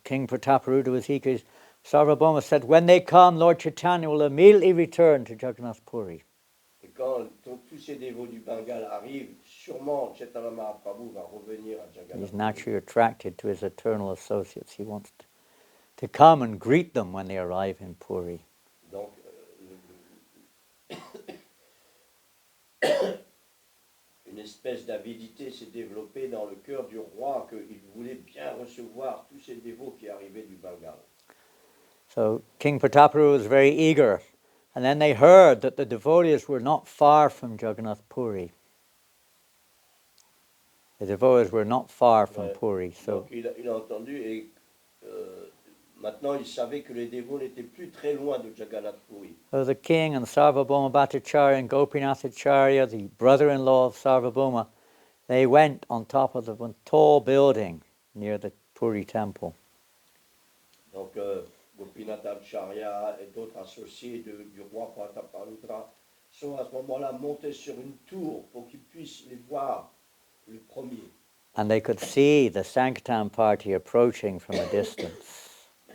King Prataparudra was eager. Sarvabhauma said, when they come, Lord Chaitanya will immediately return to Jagannath Puri. Et quand tous ces dévots du Bengale arrivent, sûrement Chaitanya Mahaprabhu va revenir à Jagannath He's Puri. naturally attracted to his eternal associates. He wants to come and greet them when they arrive in Puri. Donc, une espèce d'avidité s'est développée dans le cœur du roi qu'il voulait bien recevoir tous ces dévots qui arrivaient du Bengale. So King Prataparudra was very eager. And then they heard that the devotees were not far from Jagannath Puri. The devotees were not far from Puri. So Donc il a entendu et maintenant il savait que les dévots n'étaient plus très loin de Jagannath Puri. So the king and Sarvabhauma Bhattacharya and Gopinathacharya, the brother-in-law of Sarvabhauma, they went on top of the one tall building near the Puri temple. Donc Gopinathacharya et d'autres associés du roi Prataparudra sont à ce moment-là montés sur une tour pour qu'ils puissent les voir le premier. And they could see the Sankirtan party approaching from a distance.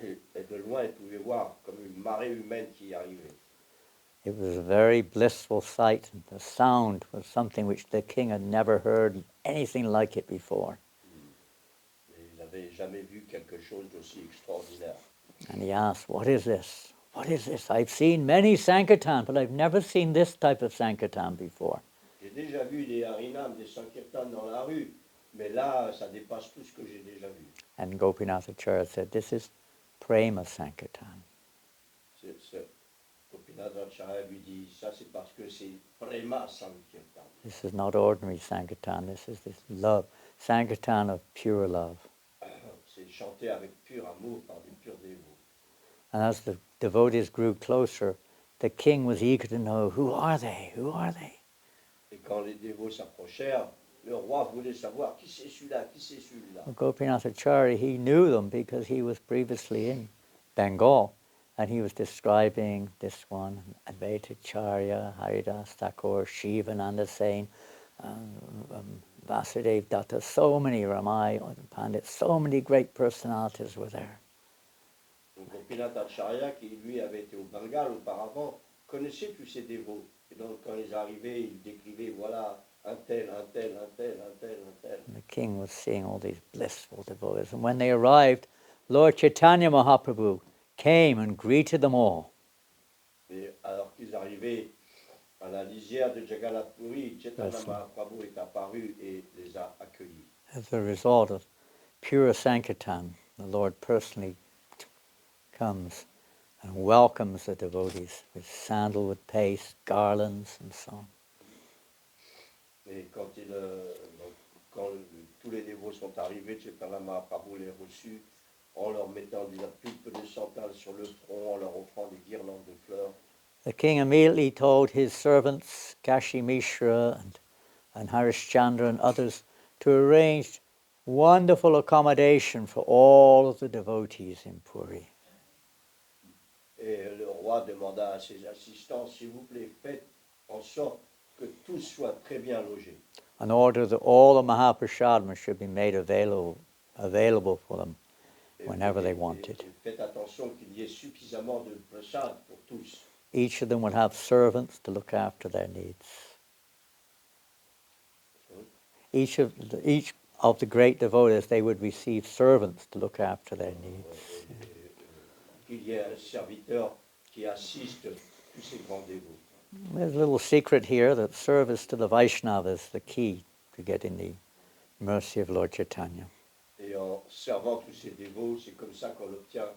Et de loin, ils pouvaient voir comme une marée humaine qui arrivait. It was a very blissful sight. The sound was something which the king had never heard anything like it before. Et ils n'avaient jamais vu quelque chose d'aussi extraordinaire. And he asked, what is this? What is this? I've seen many Sankirtan, but I've never seen this type of Sankirtan before. J'ai déjà vu des harinams, des sankirtans dans la rue, mais là, ça dépasse tout ce que j'ai déjà vu. And Gopinathacharya said, this is Prema Sankirtan. Gopinathacharya lui dit, ça c'est parce que c'est Prema Sankirtan. This is not ordinary Sankirtan. This is this love, Sankirtan of pure love. C'est chanté avec pur amour par des purs dévots. And as the devotees grew closer, the king was eager to know, who are they? Who are they? Et quand les dévots s'approchèrent, le roi voulait savoir qui c'est celui-là, qui c'est celui-là. Gopinathachari, he knew them because he was previously in Bengal, and he was describing this one, Advaitacharya, Haridas Thakur, Shivananda Sain, Vasudev Datta, so many Ramai, Pandit, so many great personalities were there. Donc Gopinath Acharya, qui lui avait été au Bengale auparavant, connaissait tous ces dévots. Et donc quand ils arrivaient, il décrivait, voilà, un tel, un tel, un tel, un tel, un tel. And the king was seeing all these blissful devotees. And when they arrived, Lord Chaitanya Mahaprabhu came and greeted them all. Et alors qu'ils arrivaient à la lisière de Jagannath Puri, Chaitanya Yes. Mahaprabhu est apparu et les a accueillis. As a result of pure Sankirtan, the Lord personally comes and welcomes the devotees with sandalwood paste, garlands, and so on. Et quand tous les dévots sont arrivés, Chaitanya Mahaprabhu les reçut en leur mettant de la pulpe de santal sur le front, en leur offrant des guirlandes de fleurs. The king immediately told his servants, Kashi Mishra and Harishchandra and others, to arrange wonderful accommodation for all of the devotees in Puri. Et le roi demanda à ses assistants, s'il vous plaît, faites en sorte que tous soient très bien logés. In order that all the Mahaprasadam should be made available for them whenever they wanted. Et faites attention qu'il y ait suffisamment de prasad pour tous. Each of them would have servants to look after their needs. Each of the great devotees, they would receive servants to look after their needs. Qu'il y ait un serviteur qui assiste tous ces grands dévots. There's a little secret here that service to the Vaishnava is the key to getting the mercy of Lord Chaitanya. Et en servant tous ces dévots, c'est comme ça qu'on obtient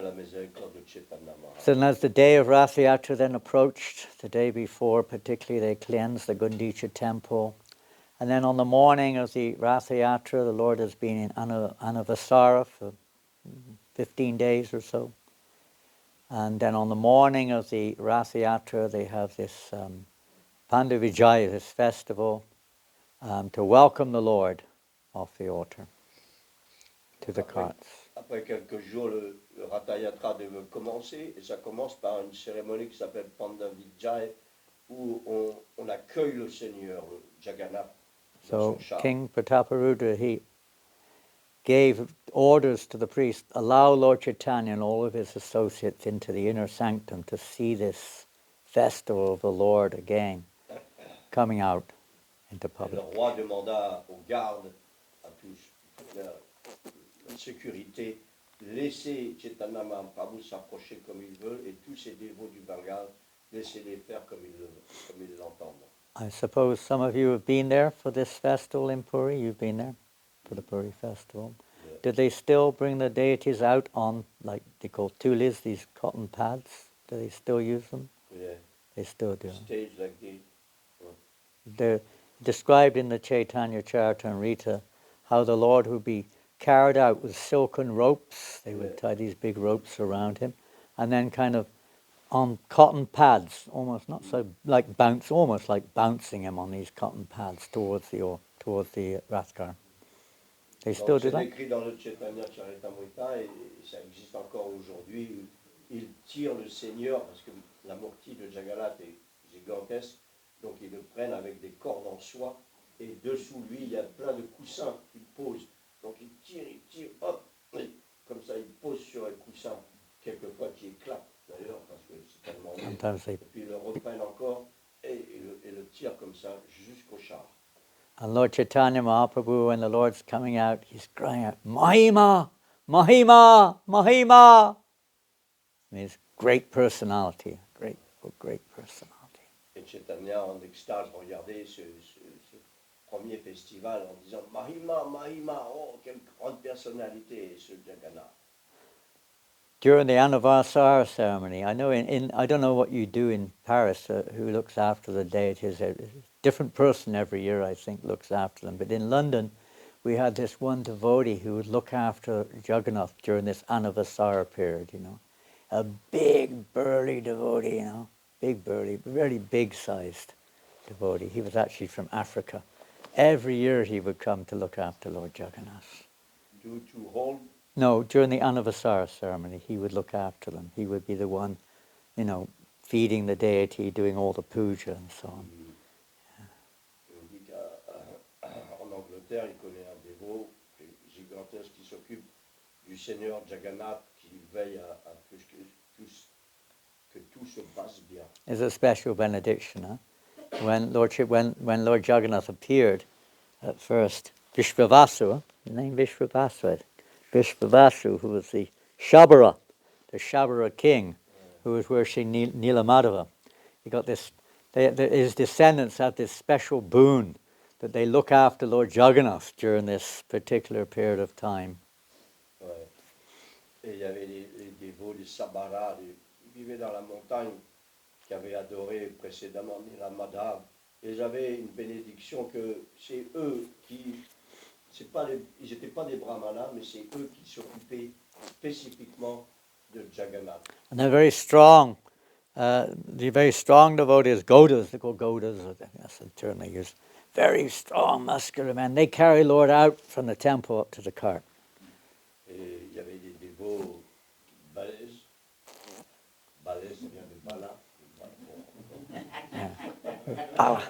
la miséricorde de Chaitanya Mahaprabhu. So then as the day of Rath Yatra then approached, the day before particularly they cleansed the Gundicha temple. And then on the morning of the Rath Yatra, the Lord has been in Anavasara for 15 days or so. And then on the morning of the Rath Yatra, they have this Pandavijaya, this festival, to welcome the Lord off the altar to the carts. Après quelques jours, le Ratha Yatra devait commencer, et ça commence par une cérémonie qui s'appelle Pandavijaya, où on accueille le Seigneur, le Jagannath, dans So son char. King Prataparudra, he gave orders to the priest, allow Lord Chaitanya and all of his associates into the inner sanctum to see this festival of the Lord again, coming out into Et public. le roi demanda aux gardes, à toute la sécurité, laissez Chaitanya Mahaprabhu s'approcher comme ils veulent, et tous ces dévots du Bengale, laissez-les faire comme ils l'entendent. I suppose some of you have been there for this festival in Puri. You've been there for the Puri festival. Yeah. Do they still bring the deities out on, like they call tulis, these cotton pads? Do they still use them? Yeah. They still do. Stage like this. They're described in the Chaitanya Charitamrita how the Lord would be carried out with silken ropes. They would tie these big ropes around him, and then kind of on cotton pads, almost not so like almost like bouncing him on these cotton pads towards the Rathkar. They still do C'est that? décrit dans le Chaitanya Charitamrita, et ça existe encore aujourd'hui. Ils tirent le Seigneur, parce que la murti de Jagannath est gigantesque, donc ils le prennent avec des cordes en soie, et dessous lui, il y a plein de coussins qu'ils posent. Donc ils tirent, hop, et comme ça ils posent sur un coussin, quelquefois qui éclate d'ailleurs, parce que c'est tellement lourd. Sometimes they. Et puis ils le reprennent encore, et le tirent comme ça jusqu'au char. And Lord Chaitanya Mahaprabhu, when the Lord's coming out, he's crying out, Mahima, Mahima, Mahima. I mean, his great personality, great personality. Et Chaitanya, en extase, regardait ce premier festival en disant Mahima, Mahima, oh, quelle grande personnalité ce Jagannath. During the Anavasara ceremony, I know I don't know what you do in Paris, who looks after the deities. different person every year, I think, looks after them. But in London, we had this one devotee who would look after Jagannath during this Anavasara period, you know. A big, burly devotee, you know. Big, burly, very big-sized devotee. He was actually from Africa. Every year he would come to look after Lord Jagannath. To hold? No, during the Anavasara ceremony, he would look after them. He would be the one, you know, feeding the deity, doing all the puja and so on. On dit qu'en Angleterre, il connaît un dévot gigantesque qui s'occupe du Seigneur Jagannath, qui veille à que tout se passe bien. It's a special benediction, huh? When Lord Jagannath appeared at first, Vishvavasu, the name Vishvavasu, who was the Shabara king, who was worshipping Nilamadhava. He got this. His descendants had this special boon that they look after Lord Jagannath during this particular period of time. Ouais. Et il y avait les dévots, les Sabaras, ils vivaient dans la montagne, qui avaient adoré précédemment Nilamadhava. Et ils avaient une bénédiction que c'est eux qui, ils n'étaient pas des brahmanas, mais c'est eux qui s'occupaient spécifiquement de Jagannath. And they're very strong. The very strong devotees, Gaudas, they call Gaudas, that's the term they use. Very strong, muscular men. They carry Lord out from the temple up to the cart. Et il y avait des dévots balèzes. Balèzes, ça vient de bala. Alors,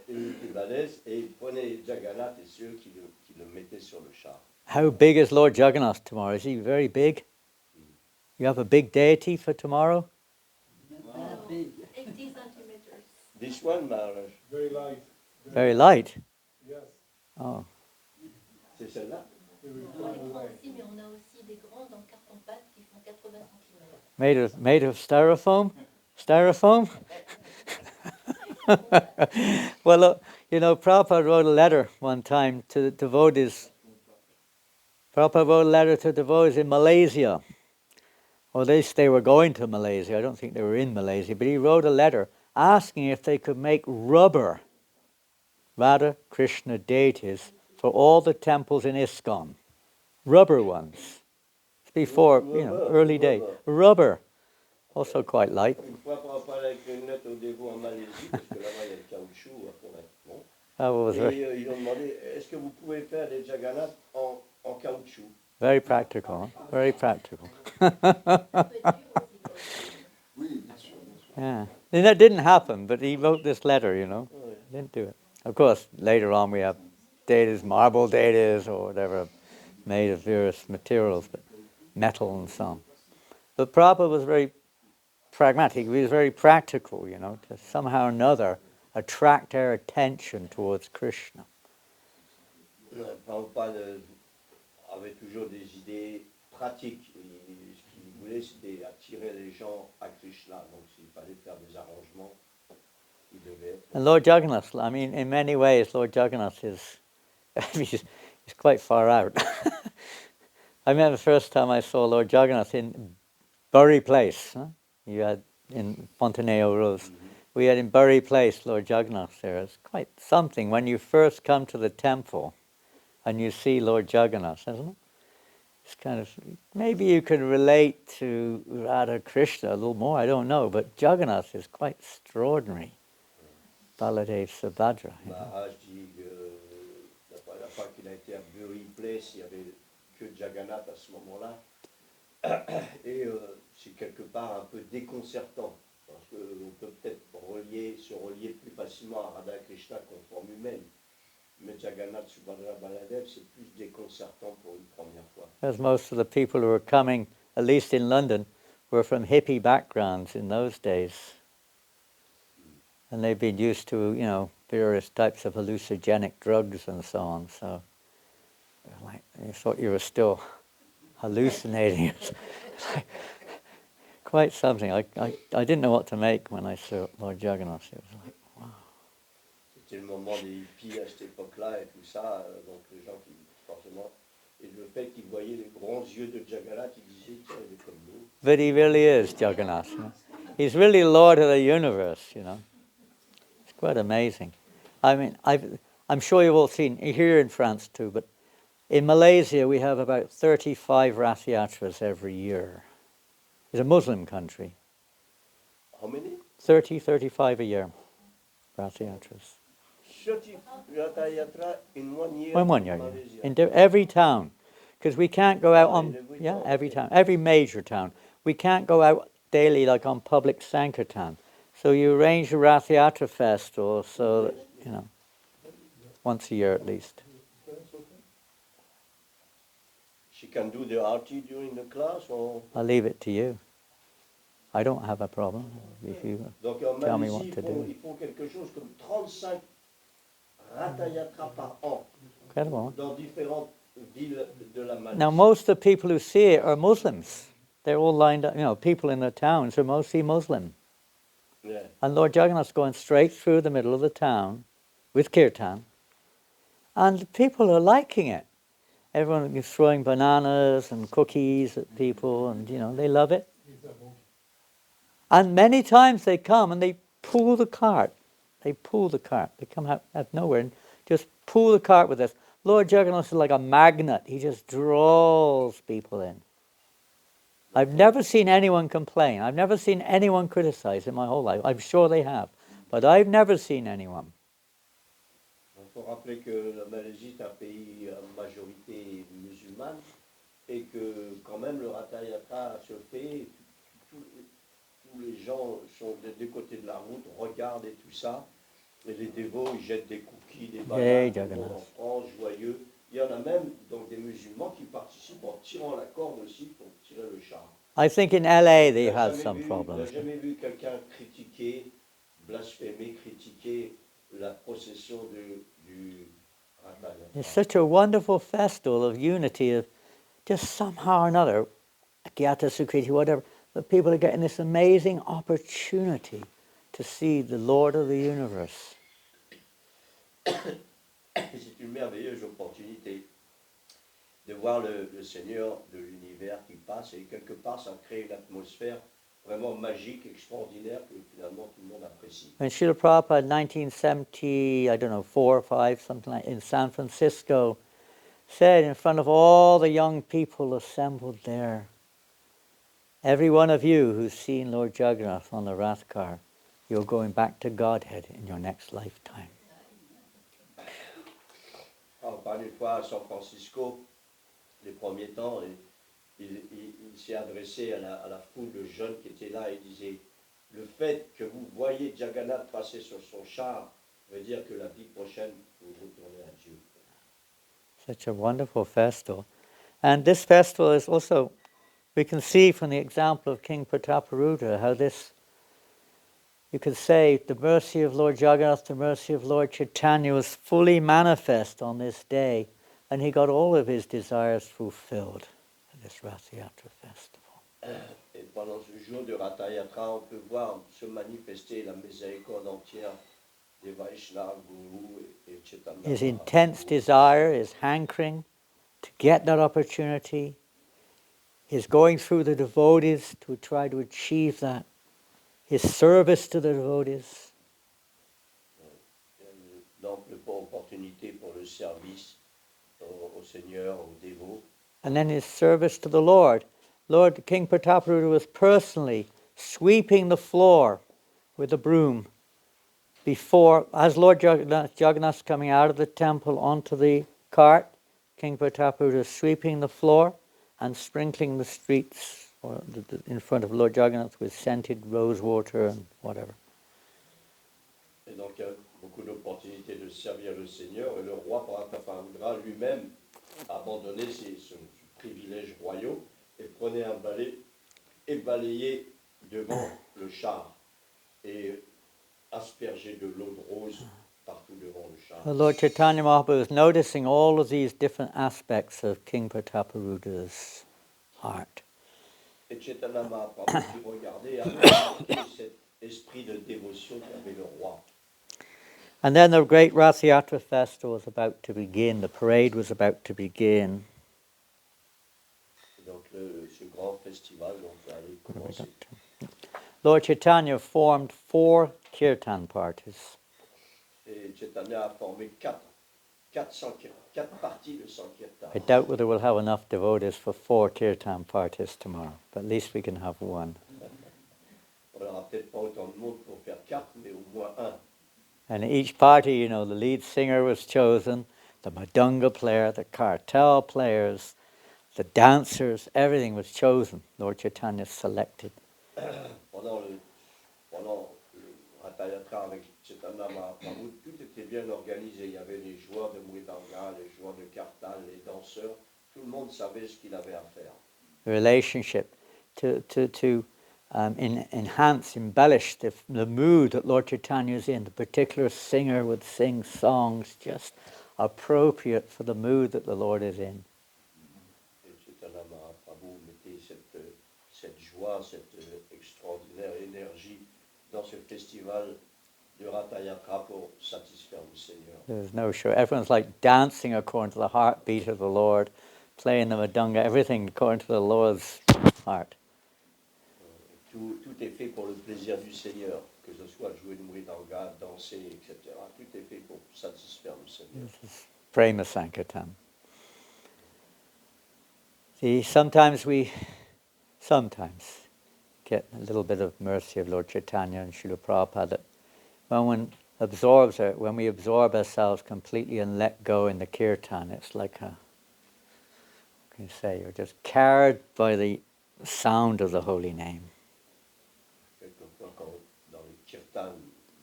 les balèzes, et ils prenaient Jagannath et ceux qui le mettaient sur le char. How big is Lord Jagannath tomorrow? Is he very big? You have a big deity for tomorrow? 80 centimeters. This one, Maharaj. Very light. Very light? Yes. Oh. C'est celle-là? They will On fly les prend away. aussi, mais on a aussi des grandes en carton-pâte qui font 80 cm. Made of styrofoam? Styrofoam? Well, look, you know, Prabhupada wrote a letter one time to the devotees. Prabhupada wrote a letter to devotees in Malaysia. Or at least they were going to Malaysia. I don't think they were in Malaysia. But he wrote a letter asking if they could make rubber Radha Krishna deities for all the temples in ISKCON. Rubber ones. It's before, you know, early day. Rubber. Also quite light. Une fois, Prabhupada avec une lettre au dévot en Malaisie, parce que là-bas, il y a le caoutchouc à fond. Bon. That was Et ils ont demandé, est-ce que vous pouvez faire des Jagannath en caoutchouc? very practical. Huh? Very practical. Oui, bien sûr, bien sûr. Yeah. And that didn't happen, but he wrote this letter, you know. Didn't do it. Of course, later on we have deities, marble deities or whatever, made of various materials, but metal and so on. But Prabhupada was very pragmatic. He was very practical, you know, to somehow or another attract our attention towards Krishna. Prabhupada avait toujours des idées pratiques. Ce qu'il voulait, c'était attirer les gens à Krishna. Donc, s'il fallait faire des arrangements, il devait. And Lord Jagannath, I mean, in many ways, Lord Jagannath is, he's quite far out. I remember the first time I saw Lord Jagannath in Bury Place. Huh? You had in Fontenay Rose. We had in Bury Place Lord Jagannath there. It's quite something when you first come to the temple and you see Lord Jagannath, isn't it? It's kind of, maybe you can relate to Radha Krishna a little more, I don't know, but Jagannath is quite extraordinary. Baladev Subhadra. You know? Maharaj dit que la fois qu'il a été à Bury Place, il n'y avait que Jagannath à ce moment-là. Et c'est quelque part un peu déconcertant, parce qu'on peut peut-être se relier plus facilement à Radha Krishna qu'en forme humaine. Mais Jagannath Subhadra Baladev, c'est plus déconcertant pour une première fois. Because most of the people who were coming, at least in London, were from hippie backgrounds in those days. And they've been used to, you know, various types of hallucinogenic drugs and so on. So, like, you thought you were still hallucinating. It's like, quite something. I didn't know what to make when I saw Lord Jagannath. It was like, wow. C'était le moment des hippies à cette époque-là et tout ça, donc les gens qui, forcément, et le fait qu'ils voyaient les grands yeux de Jagannath, ils disaient, tiens, il est comme nous. But he really is Jagannath. You know? He's really Lord of the universe, you know. It's quite amazing. I mean, I'm sure you've all seen, here in France too, but in Malaysia we have about 35 Rath Yatras every year. It's a Muslim country. How many? 30, 35 a year, Rath Yatras. 30 Rath Yatra in 1 year In 1 year, in yeah. Malaysia. In every town. Because we can't go out Oh, on, in every yeah, town, every okay. town, every major town. We can't go out daily like on public Sankirtan. So you arrange a Rath Yatra festival so that, you know, once a year at least. She can do the arti during the class or... I'll leave it to you. I don't have a problem if you Donc en tell me Malaisie, what to do. ils font quelque chose comme 35 Rath Yatra par an Incredible. dans différentes villes de la Malaisie. Now most of the people who see it are Muslims. They're all lined up, you know, people in the towns are mostly Muslim. Yeah. And Lord Jagannath's going straight through the middle of the town with kirtan. And people are liking it. Everyone is throwing bananas and cookies at people and, you know, they love it. And many times they come and they pull the cart. They pull the cart. They come out of nowhere and just pull the cart with us. Lord Jagannath is like a magnet. He just draws people in. I've never seen anyone complain. I've never seen anyone criticize in my whole life. I'm sure they have. But I've never seen anyone. Il faut rappeler que la Malaisie est un pays à majorité musulmane et que quand même le Rath Yatra se fait, tous les gens sont des côtés de la route, regardent et tout ça, et les dévots ils jettent des cookies, des bananes, en France, joyeux. Il y en a même donc des musulmans qui participent en tirant la corde aussi pour tirer le char. I think in LA they have some problems. Je n'ai jamais vu quelqu'un critiquer, blasphémer, critiquer la procession du Rath Yatra. It's such a wonderful festival of unity, of just somehow or another, Gyata Sukriti, whatever, but people are getting this amazing opportunity to see the Lord of the universe. C'est une merveilleuse opportunité de voir le Seigneur de l'univers qui passe et quelque part ça crée une atmosphère vraiment magique, extraordinaire que finalement tout le monde apprécie. When Srila Prabhupada in 1970, I don't know, 4 or 5, something like in San Francisco, said in front of all the young people assembled there, every one of you who's seen Lord Jagannath on the Rath car, you're going back to Godhead in your next lifetime. On parle une fois à San Francisco, les premiers temps, il s'est adressé à la foule de jeunes qui étaient là et disait le fait que vous voyez Jagannath passer sur son char veut dire que la vie prochaine vous retournez à Dieu. Such a wonderful festival. And this festival is also, we can see from the example of King Prataparudra how this, you could say, the mercy of Lord Jagannath, the mercy of Lord Chaitanya was fully manifest on this day, and he got all of his desires fulfilled at this Rath Yatra festival. Et pendant ce jour de Rath Yatra, on peut voir se manifester la miséricorde entière des Vaishnavas, Guru et Chaitanya. His intense desire, his hankering to get that opportunity, his going through the devotees to try to achieve that, his service to the devotees. D'ample opportunité pour le service au Seigneur, aux dévots. And then his service to the Lord. Lord King Prataparudra was personally sweeping the floor with a broom before, as Lord Jagannath's coming out of the temple onto the cart, King Prataparudra is sweeping the floor and sprinkling the streets or in front of Lord Jagannath with scented rose water and whatever. Et donc il y a beaucoup d'opportunités de servir le Seigneur et le roi Parama lui-même a abandonné ses privilèges royaux et prenait un balai et balayait devant le char et aspergeait de l'eau de rose partout devant le char. Lord Chaitanya Mahaprabhu was noticing all of these different aspects of King Prataparudra's heart. Et Chaitanya Mahaprabhu qui regardait avec cet esprit de dévotion qu'avait le roi. And then the great Rath Yatra festival was about to begin. The parade was about to begin. Et donc ce grand festival allait commencer. Lord Chaitanya formed 4 kirtan parties. Et Chaitanya a formé quatre parties de Sankirtan. I doubt whether we'll have enough devotees for 4 kirtan parties tomorrow, but at least we can have one. On n'aura peut-être pas autant de monde pour faire 4, mais au moins un. And each party, you know, the lead singer was chosen, the madanga player, the kartal players, the dancers, everything was chosen. Lord Chaitanya selected. Pendant le Ratha Yatra avec Chaitanya Mahaprabhu, tout était bien organisé. Il y avait les joueurs de Mridanga, les joueurs de Kartal, les danseurs. Tout le monde savait ce qu'il avait à faire. Relationship to enhance, embellish the mood that Lord Chaitanya is in. The particular singer would sing songs just appropriate for the mood that the Lord is in. Et Chaitanya Mahaprabhu mettait cette joie, cette extraordinaire énergie dans ce festival de Ratha Yatra pour satisfaire le Seigneur. There's no show. Everyone's like dancing according to the heartbeat of the Lord, playing the madanga, everything according to the Lord's heart. Tout est fait pour le plaisir du Seigneur, que ce soit jouer le mridanga, danser, etc. Tout est fait pour satisfaire le Seigneur. This is Prema Sankirtan. See, sometimes we get a little bit of mercy of Lord Chaitanya and Srila Prabhupada that when we absorb ourselves completely and let go in the kirtan, it's like you're just carried by the sound of the holy name. Quelquefois, dans les kirtans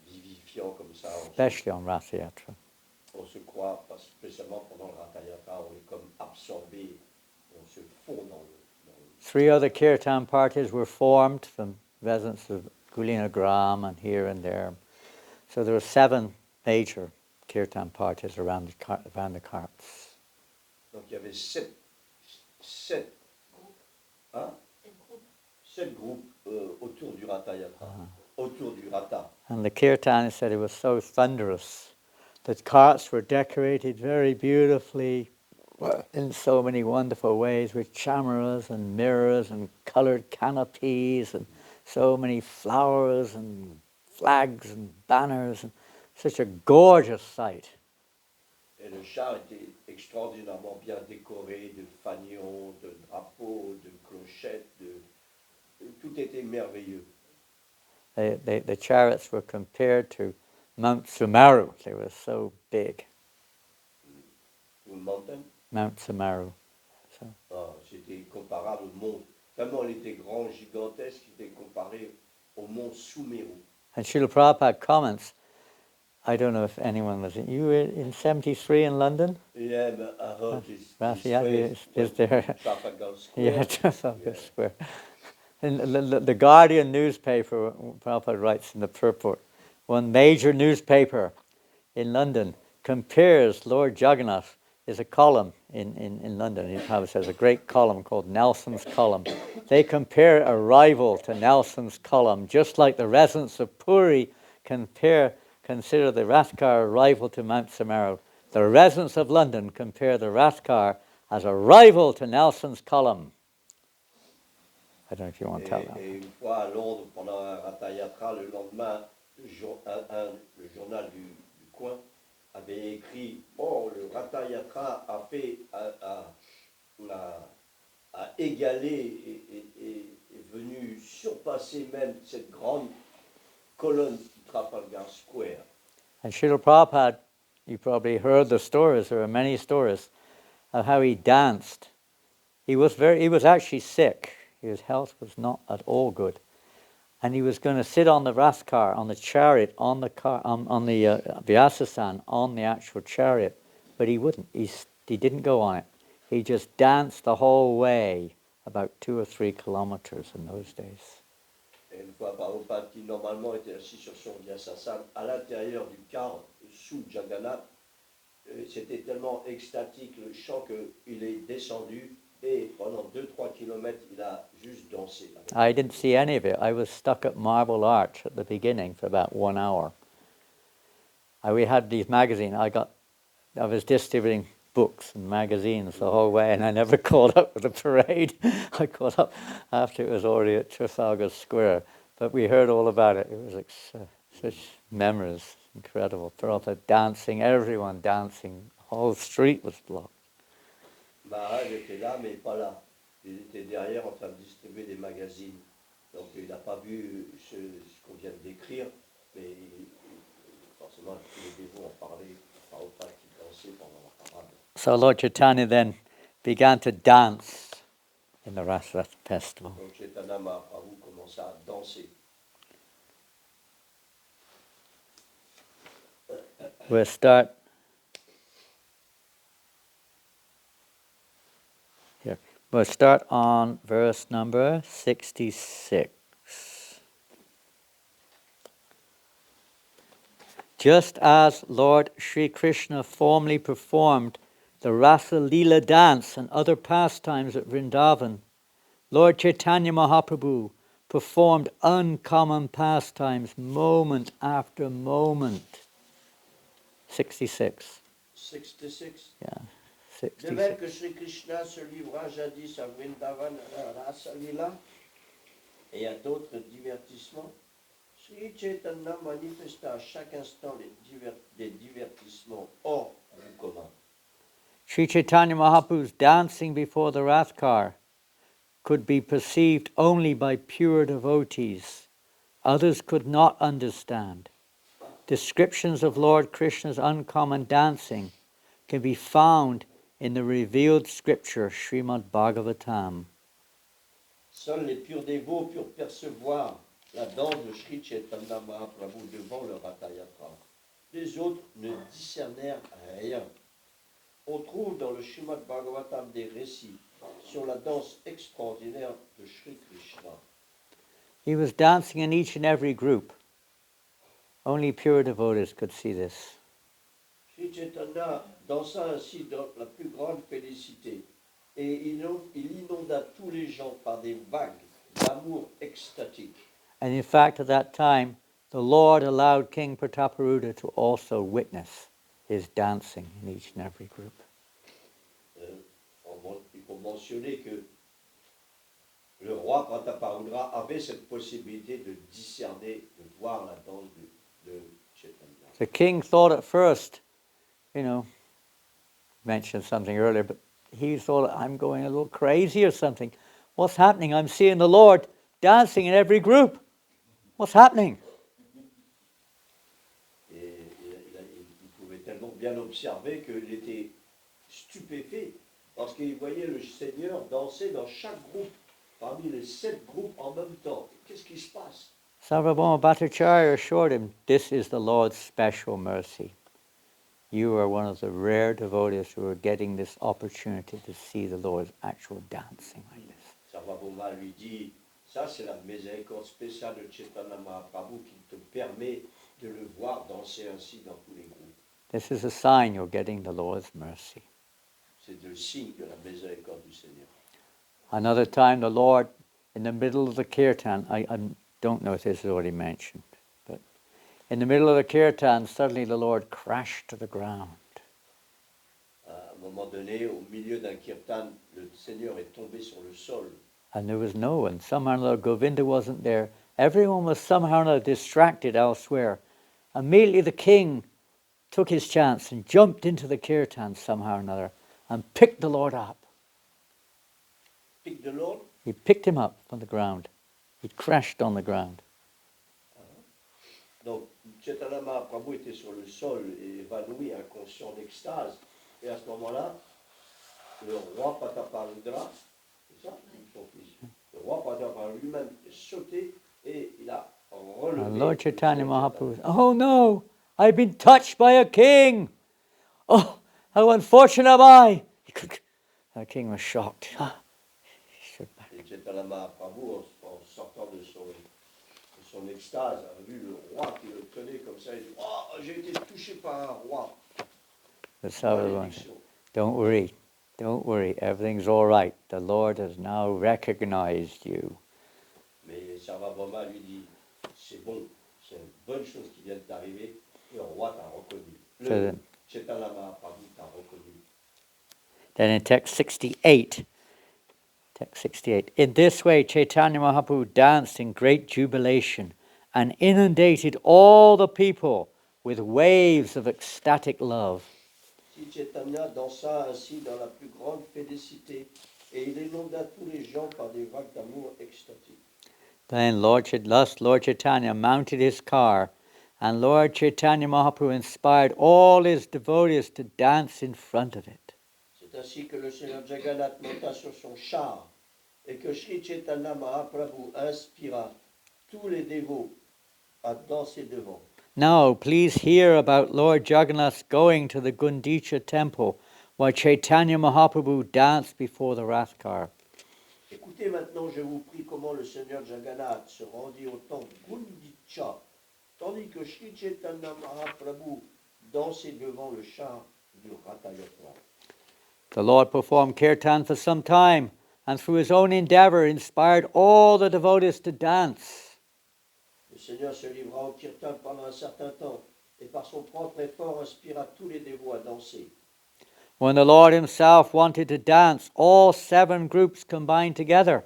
vivifiants comme ça, Especially on Ratha Yatra. on se croit, pas spécialement pendant le Ratha Yatra, on est comme absorbé, on se fond dans le... 3 other kirtan parties were formed from residents of Gulinagram and here and there. So there were 7 major kirtan parties around the carts. Donc il y avait 7 groupes autour du Ratha Yatra, autour du Ratha. And the kirtan said it was so thunderous. The carts were decorated very beautifully in so many wonderful ways with chamaras and mirrors and colored canopies and so many flowers and flags and banners and such a gorgeous sight. Et le char était extraordinairement bien décoré de fanions, de drapeaux, de clochettes, tout était merveilleux. The chariots were compared to Mount Sumeru. They were so big. Mountain? Mount Sumeru. So. C'était comparable au mont. Tellement il était grand, gigantesque, il était comparé au mont Sumeru. And Srila Prabhupada comments, I don't know if anyone was you were in 73 in London? Yeah, but I heard this is there? Trafalgar Square. Yeah, Trafalgar Square. In the Guardian newspaper, Prabhupada writes in the purport, one major newspaper in London compares Lord Jagannath. There's a column in London. Prabhupada says a great column called Nelson's Column. They compare a rival to Nelson's Column, just like the residents of Puri consider the Rathkar a rival to Mount Sumeru. The residents of London compare the Rathkar as a rival to Nelson's Column. I don't know if you want to tell that. Et une fois à Londres, pendant un Ratha Yatra, le lendemain, le journal du coin avait écrit « Oh, le Ratha Yatra a égalé et est venu surpasser même cette grande colonne du Trafalgar Square. » And Srila Prabhupada, you probably heard the stories, there are many stories of how he danced. He was actually sick. His health was not at all good. And he was going to sit on the Rathkar, on the chariot, on the Vyasasan, on the actual chariot. But he wouldn't. He didn't go on it. He just danced the whole way, about 2 or 3 kilometers in those days. Et une fois, Prabhupada, qui normalement était assis sur son Vyasasan, à l'intérieur du car, sous Jagannath, c'était tellement extatique le chant qu'il est descendu. Et pendant 2-3 kilomètres, il a juste dansé. I didn't see any of it. I was stuck at Marble Arch at the beginning for about 1 hour. We had these magazines. I was distributing books and magazines the whole way, and I never caught up with the parade. I caught up after it was already at Trafalgar Square. But we heard all about it. It was like such memories. Incredible. Prabhupada dancing, everyone dancing. The whole street was blocked. Maharaj était là, mais pas là. Il était derrière en train de distribuer des magazines. Donc il n'a pas vu ce qu'on vient de décrire, mais forcément tous les dévots ont parlé, Prabhupada qui dansait pendant la parade. So Lord Chaitanya then began to dance in the Rasa festival. Donc Chaitanya Mahaprabhu commença à danser. We'll start here. We'll start on verse number 66. Just as Lord Sri Krishna formerly performed the Rasa Leela dance and other pastimes at Vrindavan, Lord Chaitanya Mahaprabhu performed uncommon pastimes moment after moment. 66. 66. Yeah, De même 66. que Sri Krishna se livra jadis à Vrindavan à la Rasa Lila et à d'autres divertissements, Sri Chaitanya manifesta à chaque instant des divertissements hors du commun. Sri Chaitanya Mahaprabhu's dancing before the Rathkar could be perceived only by pure devotees. Others could not understand. Descriptions of Lord Krishna's uncommon dancing can be found in the revealed scripture Srimad Bhagavatam. Seuls les purs dévots purent percevoir la danse de Sri Chaitanya Mahaprabhu devant le Ratayatra. Les autres ne discernèrent rien. On trouve dans le Srimad Bhagavatam des récits sur la danse extraordinaire de Sri Krishna. He was dancing in each and every group. Only pure devotees could see this. Sri Chaitanya dansa ainsi dans la plus grande félicité et il inonda tous les gens par des vagues d'amour extatique. And in fact, at that time, the Lord allowed King Prataparuda to also witness his dancing in each and every group. Il faut mentionner que le roi Prataparudra avait cette possibilité de discerner, de voir la danse de Chaitanya. The king thought at first, mentioned something earlier, but he thought, I'm going a little crazy or something. What's happening? I'm seeing the Lord dancing in every group. What's happening? Et il pouvait tellement bien observer qu'il était stupéfait parce qu'il voyait le Seigneur danser dans chaque groupe, parmi les 7 groupes en même temps. Qu'est-ce qui se passe? Sarvabhauma Bhattacharya assured him, this is the Lord's special mercy. You are one of the rare devotees who are getting this opportunity to see the Lord's actual dancing like this. Sarvabhauma lui dit, ça c'est la miséricorde spéciale de Chaitanya Mahaprabhu qui te permet de le voir danser ainsi dans tous les groupes. This is a sign you're getting the Lord's mercy. C'est le signe de la miséricorde du Seigneur. Another time the Lord, in the middle of the kirtan, I don't know if this is already mentioned, but in the middle of the kirtan, suddenly the Lord crashed to the ground. À un moment donné, au milieu d'un kirtan, le Seigneur est tombé sur le sol. And there was no one. Somehow or another, Govinda wasn't there. Everyone was somehow or another distracted elsewhere. Immediately the king took his chance and jumped into the kirtan somehow or another and picked the Lord up. Pique de l'ordre. He picked him up from the ground. He crashed on the ground. Donc, Chaitanya Mahaprabhu était sur le sol et évanoui, inconscient d'extase. Et à ce moment-là, le roi Prataparudra, c'est ça, son fils, le roi Prataparudra lui-même est sauté et il a relevé. And Lord Chaitanya Mahaprabhu, oh no, I've been touched by a king. Oh, how unfortunate am I. The king was shocked. Et Chaitanya Mahaprabhu, en sortant de son extase, a vu le roi qui le tenait comme ça. Il dit, oh, j'ai été touché par un roi. That's how everyone said, don't worry, everything's all right. The Lord has now recognized you. Mais Sarvabhauma lui dit, c'est bon, c'est une bonne chose qui vient d'arriver, le roi t'a reconnu. Le Chaitanya Mahaprabhu t'a reconnu. Then in text 68, in this way Chaitanya Mahaprabhu danced in great jubilation and inundated all the people with waves of ecstatic love. Si Chaitanya dansa ainsi dans la plus grande félicité et il inonda tous les gens par des vagues d'amour extatique. Then Lord Chaitanya mounted his car, and Lord Chaitanya Mahaprabhu inspired all his devotees to dance in front of it. C'est ainsi que le Seigneur Jagannath monta sur son char et que Sri Chaitanya Mahaprabhu inspira tous les dévots à danser devant. Now, please hear about Lord Jagannath going to the Gundicha temple while Chaitanya Mahaprabhu danced before the Rath car. Écoutez maintenant, je vous prie, comment le Seigneur Jagannath se rendit au temple Gundicha, tandis que Sri Chaitanya Mahaprabhu dansait devant le char du Ratayatra. The Lord performed kirtan for some time, and through his own endeavor inspired all the devotees to dance. Le Seigneur se livra au kirtan pendant un certain temps, et par son propre effort inspira tous les dévots à danser. When the Lord himself wanted to dance, all 7 groups combined together.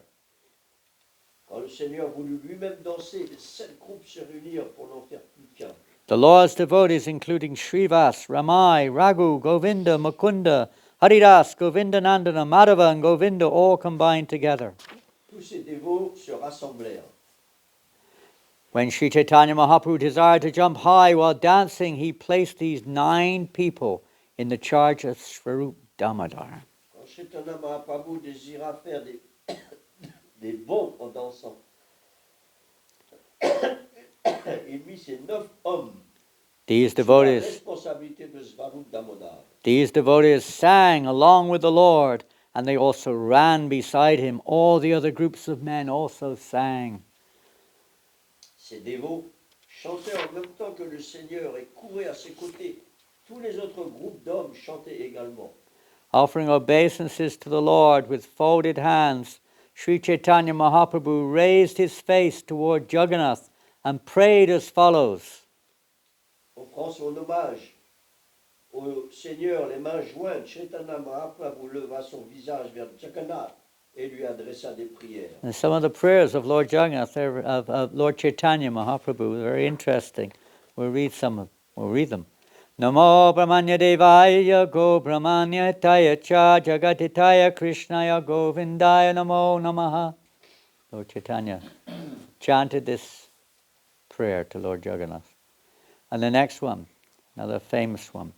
Quand le Seigneur voulut lui-même danser, les 7 groupes se réunirent pour n'en faire plus qu'un. The Lord's devotees, including Srivas, Ramai, Raghu, Govinda, Mukunda, Haridas, Govinda Nandana, Madhava, and Govinda all combined together. Tous ces dévots se rassemblèrent. When Sri Chaitanya Mahaprabhu desired to jump high while dancing, he placed these 9 people in the charge of Swarup Damodar. Quand Chaitanya Mahaprabhu désira faire des bonds en dansant, il mit ces 9 hommes These sous la devotees responsabilité de Swarup Damodar. sang along with the Lord, and they also ran beside him. All the other groups of men also sang. Ces dévots chantaient en même temps que le Seigneur et couraient à ses côtés. Tous les autres groupes d'hommes chantaient également. Offering obeisances to the Lord with folded hands, Sri Chaitanya Mahaprabhu raised his face toward Jagannath and prayed as follows. Offrant son hommage au Seigneur, les mains jointes, Chaitanya Mahaprabhu leva son visage vers Jagannath et lui adressa des prières. And some of the prayers of Lord Jagannath, of Lord Chaitanya Mahaprabhu, are very interesting. We'll read them. Namo Brahmanya Devaya Go Brahmanya Taya Cha Jagatitaya Krishnaya Govindaya Namo Namaha. Lord Chaitanya chanted this prayer to Lord Jagannath. And the next one, another famous one.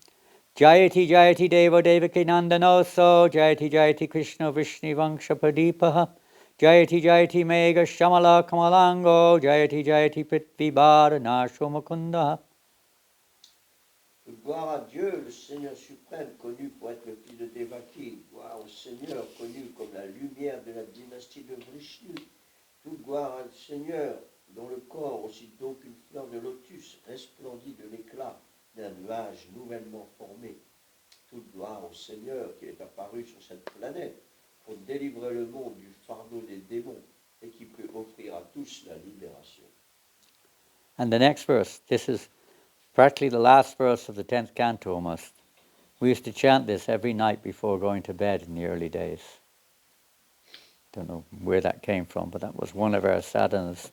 Jayati Jayati Devo Devaki Nandanoso Jayati Jayati Krishna Vishnu Vangsha Pradipaha Jayati Jayati Mega Shamala Kamalango Jayati Jayati Prithvi Bharana Shomakunda. Gloire à Dieu, le Seigneur suprême, connu pour être le fils de Devaki. Gloire au Seigneur, connu comme la lumière de la dynastie de Vishnu. Toute gloire au Seigneur, dont le corps, aussi doux qu'une fleur de lotus, resplendit de l'éclat d'un nuage nouvellement formé. Toute gloire au Seigneur qui est apparu sur cette planète pour délivrer le monde du fardeau des démons et qui peut offrir à tous la libération. And the next verse, this is practically the last verse of the 10th canto almost. We used to chant this every night before going to bed in the early days. Don't know where that came from, but that was one of our sadhanas.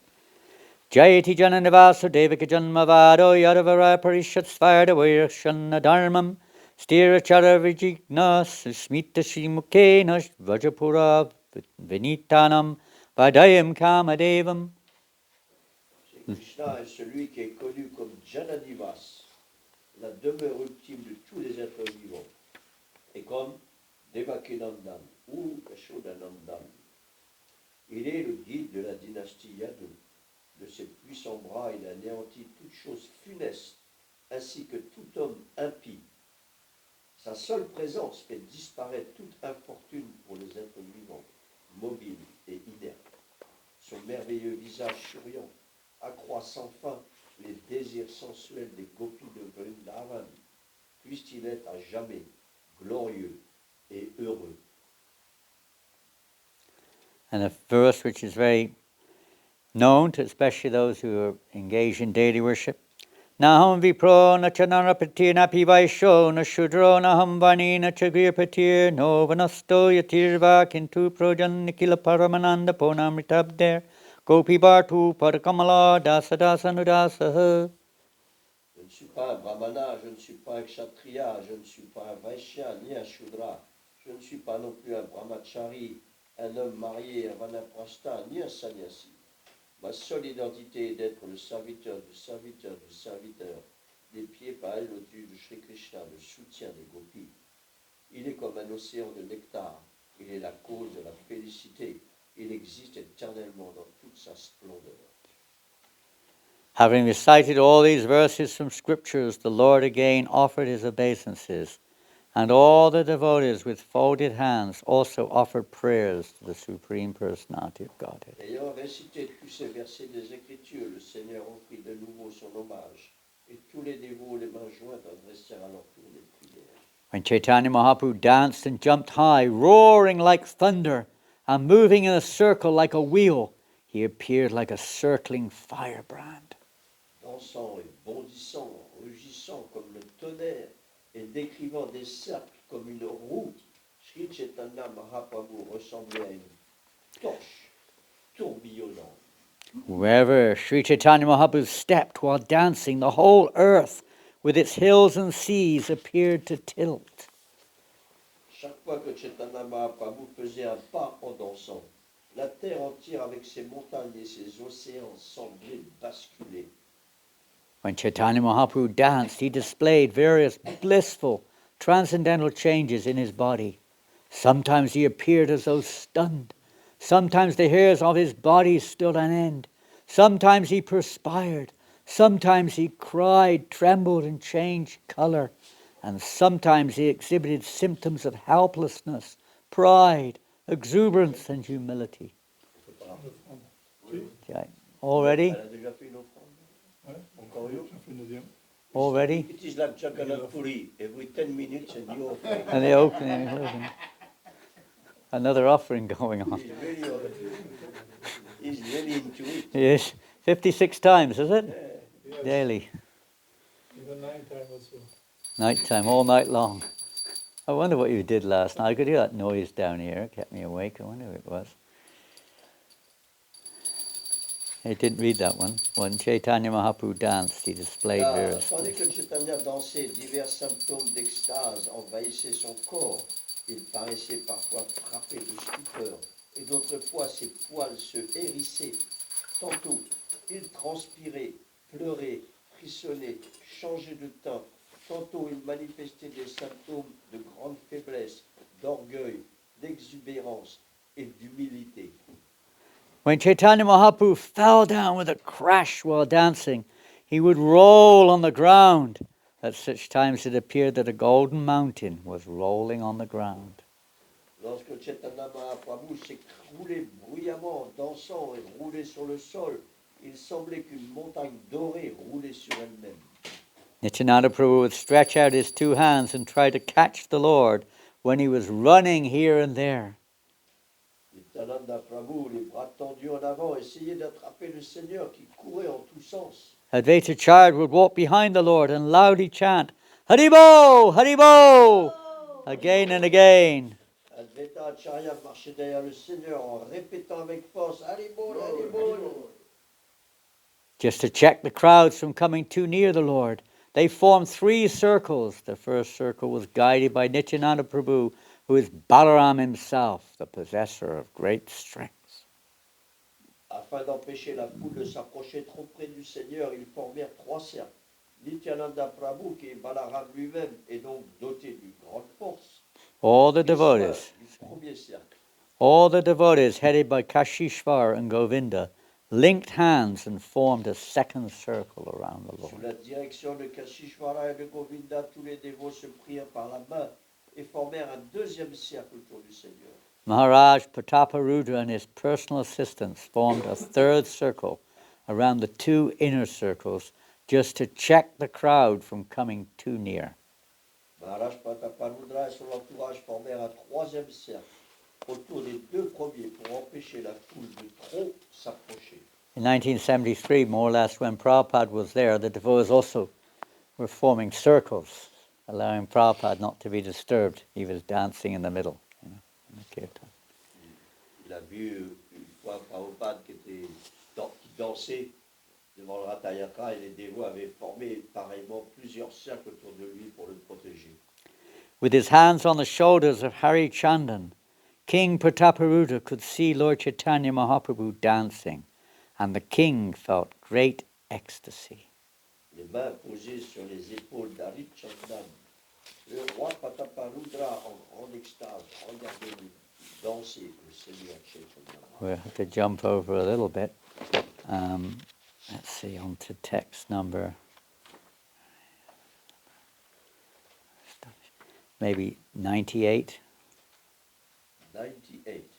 Jayati Jananavaso Devaka Janmavado Yadavara Parishat Svarda Vairshana Dharmam Stirachara Vijignas Smita Shimukena Vajapura Vinitanam Vadayam Kamadevam. Krishna est celui qui est connu comme Janadivas, la demeure ultime de tous les êtres vivants, et comme Devakinandan ou Yashodanandan. Il est le guide de la dynastie Yadu. De ses puissants bras, il anéantit toute chose funeste, ainsi que tout homme impie. Sa seule présence fait disparaître toute infortune pour les êtres vivants, mobiles et inertes. Son merveilleux visage souriant accroît sans fin les désirs sensuels des gopis de Vrindavan. Puisse-t-il être à jamais glorieux et heureux. And a verse which is very known to especially those who are engaged in daily worship. Naham vipro na chanarapatir na pivaisho na shudro naham vani na chagriyapatir no vanasto yatirva kintu projan nikila paramananda ponamritabder gopi bartu parakamala dasa dasa nudasa. Je ne suis pas un brahmana, je ne suis pas un kshatriya, je ne suis pas un vaishya, ni un shudra. Je ne suis pas non plus un brahmachari, un homme marié, un vanaprastha, ni un sannyasi. Ma seule identité est d'être le serviteur du serviteur du serviteur, des pieds par elle au-dessus de Sri Krishna, le soutien des gopis. Il est comme un océan de nectar, il est la cause de la félicité, il existe éternellement dans toute sa splendeur. Having recited all these verses from scriptures, the Lord again offered his obeisances, and all the devotees with folded hands also offered prayers to the Supreme Personality of Godhead. Ayant récité tous ces versets des Écritures, le Seigneur offrit de nouveau son hommage, et tous les dévots, les mains jointes, adressèrent à leur tour les prières. When Chaitanya Mahaprabhu danced and jumped high, roaring like thunder, and moving in a circle like a wheel, he appeared like a circling firebrand. Dansant et bondissant, rugissant comme le tonnerre, et décrivant des cercles comme une roue, Sri Chaitanya Mahaprabhu ressemblait à une torche tourbillonnante. Wherever Sri Chaitanya Mahaprabhu stepped while dancing, the whole earth, with its hills and seas, appeared to tilt. Chaque fois que Chaitanya Mahaprabhu faisait un pas en dansant, la terre entière avec ses montagnes et ses océans semblait basculer. When Chaitanya Mahaprabhu danced, he displayed various blissful, transcendental changes in his body. Sometimes he appeared as though stunned. Sometimes the hairs of his body stood on end. Sometimes he perspired. Sometimes he cried, trembled, and changed color. And sometimes he exhibited symptoms of helplessness, pride, exuberance, and humility. Okay. Already? Elle a déjà fait une offrande. Encore une. Already? It is like Jagannath Puri. Every 10 minutes a new offering. And the opening. Another offering going on. He's really into it. Yes, 56 times, is it? Yeah. Daily. Even nighttime also. Nighttime, all night long. I wonder what you did last night. I could hear that noise down here. It kept me awake. I wonder who it was. I didn't read that one. When Chaitanya Mahaprabhu danced, he displayed various... Tandis que Chaitanya dansait, divers symptômes d'extase envahissaient son corps. Il paraissait parfois frappé de stupeur, et d'autres fois ses poils se hérissaient. Tantôt, il transpirait, pleurait, frissonnait, changeait de teint. Tantôt, il manifestait des symptômes de grande faiblesse, d'orgueil, d'exubérance et d'humilité. When Chaitanya Mahaprabhu fell down with a crash while dancing, he would roll on the ground. At such times it appeared that a golden mountain was rolling on the ground. Lorsque Chaitanya Mahaprabhu s'écroulait bruyamment, dansant et roulait sur le sol, il semblait qu'une montagne dorée roulait sur elle-même. Nityananda Prabhu would stretch out his two hands and try to catch the Lord when he was running here and there. Nityananda Prabhu, les bras tendus en avant, essayait d'attraper le Seigneur qui courait en tous sens. Advaita Chard would walk behind the Lord and loudly chant, Haribo! Haribo! Again and again. Advaita Acharya marchait derrière le Seigneur en répétant avec force Haribol, Haribol. Just to check the crowds from coming too near the Lord, they formed three circles. The first circle was guided by Nityananda Prabhu, who is Balaram himself, the possessor of great strength. Afin d'empêcher la foule de s'approcher trop près du Seigneur, ils formèrent trois cercles. Nityananda Prabhu, qui est Balaram lui-même, est donc doté d'une grande force. All the devotees, Du premier cercle. all the devotees headed by Kashishvar and Govinda linked hands and formed a second circle around the Sous Lord. la direction de Kashishvara et de Govinda, tous les dévots se prirent par la main et formèrent un deuxième cercle autour du Seigneur. Maharaj Prataparudra and his personal assistants formed a third circle around the two inner circles just to check the crowd from coming too near. Maharaj Prataparudra et son entourage formèrent un troisième cercle autour des deux premiers pour empêcher la foule de trop s'approcher. In 1973, more or less, when Prabhupada was there, the devotees also were forming circles, allowing Prabhupada not to be disturbed. He was dancing in the middle, in the kirtan. Il a vu une fois Prabhupada qui dansait devant le Ratayaka, et les dévots avaient formé pareillement plusieurs cercles autour de lui pour le protéger. With his hands on the shoulders of Hari Chandan, King Prataparuta could see Lord Chaitanya Mahaprabhu dancing, and the king felt great ecstasy. Les mains posées sur les épaules d'Ari Chandan, le roi Pataparudra en grande extase regardait danser le Seigneur Chaitanya. We'll have to jump over a little bit. Let's see, on to text number, maybe 98. 98.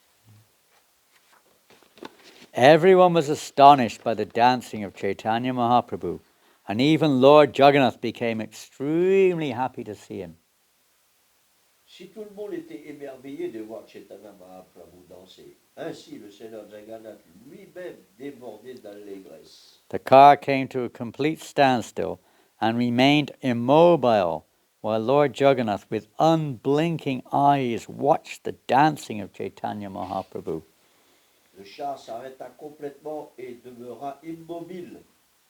Everyone was astonished by the dancing of Chaitanya Mahaprabhu, and even Lord Jagannath became extremely happy to see him. Si tout le monde était émerveillé de voir Chaitanya Mahaprabhu danser, ainsi le Seigneur Jagannath lui-même débordait d'allégresse. The car came to a complete standstill and remained immobile while Lord Jagannath, with unblinking eyes, watched the dancing of Chaitanya Mahaprabhu. Le char s'arrêta complètement et demeura immobile,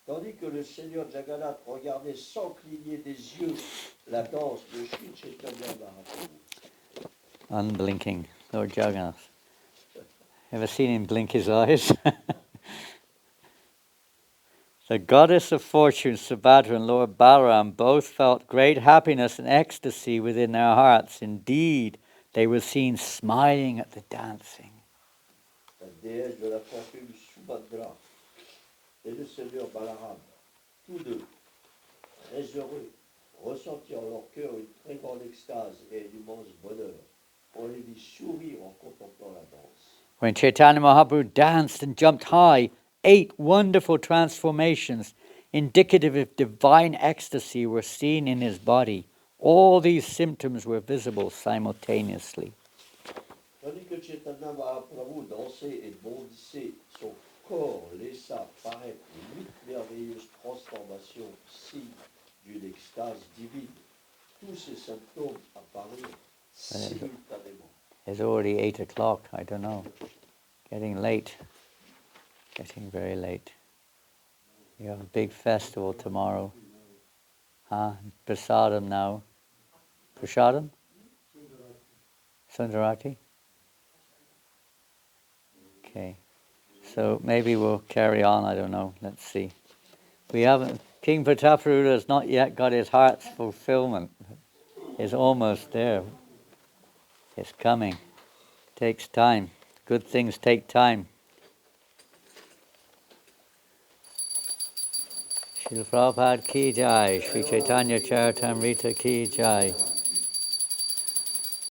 tandis que le Seigneur Jagannath regardait sans cligner des yeux la danse de Sri Chaitanya Mahaprabhu. Unblinking, Lord Jagannath. Ever seen him blink his eyes? The goddess of fortune, Subhadra, and Lord Balaram both felt great happiness and ecstasy within their hearts. Indeed, they were seen smiling at the dancing. La déesse de la fortune Subhadra et le Seigneur Balaram, tous deux, très heureux, ressentirent en leur cœur une très grande extase et un immense bonheur. On les vit sourire en contemplant la danse. When Chaitanya Mahaprabhu danced and jumped high, 8 wonderful transformations indicative of divine ecstasy were seen in his body. All these symptoms were visible simultaneously. Tandis que Chaitanya Mahaprabhu dansait et bondissait, son corps laissa paraître 8 merveilleuses transformations, signes d'une extase divine. Tous ces symptômes apparurent simultanément. It's already 8 o'clock, I don't know. Getting late. Getting very late. You have a big festival tomorrow. Prasadam now. Prasadam? Sundarati? Okay. So maybe we'll carry on, I don't know. Let's see. We haven't, King Prataparuta has not yet got his heart's fulfillment. It's almost there. It's coming. Takes time. Good things take time. Srila Prabhupada ki jai, Sri Chaitanya Charitamrita ki jai.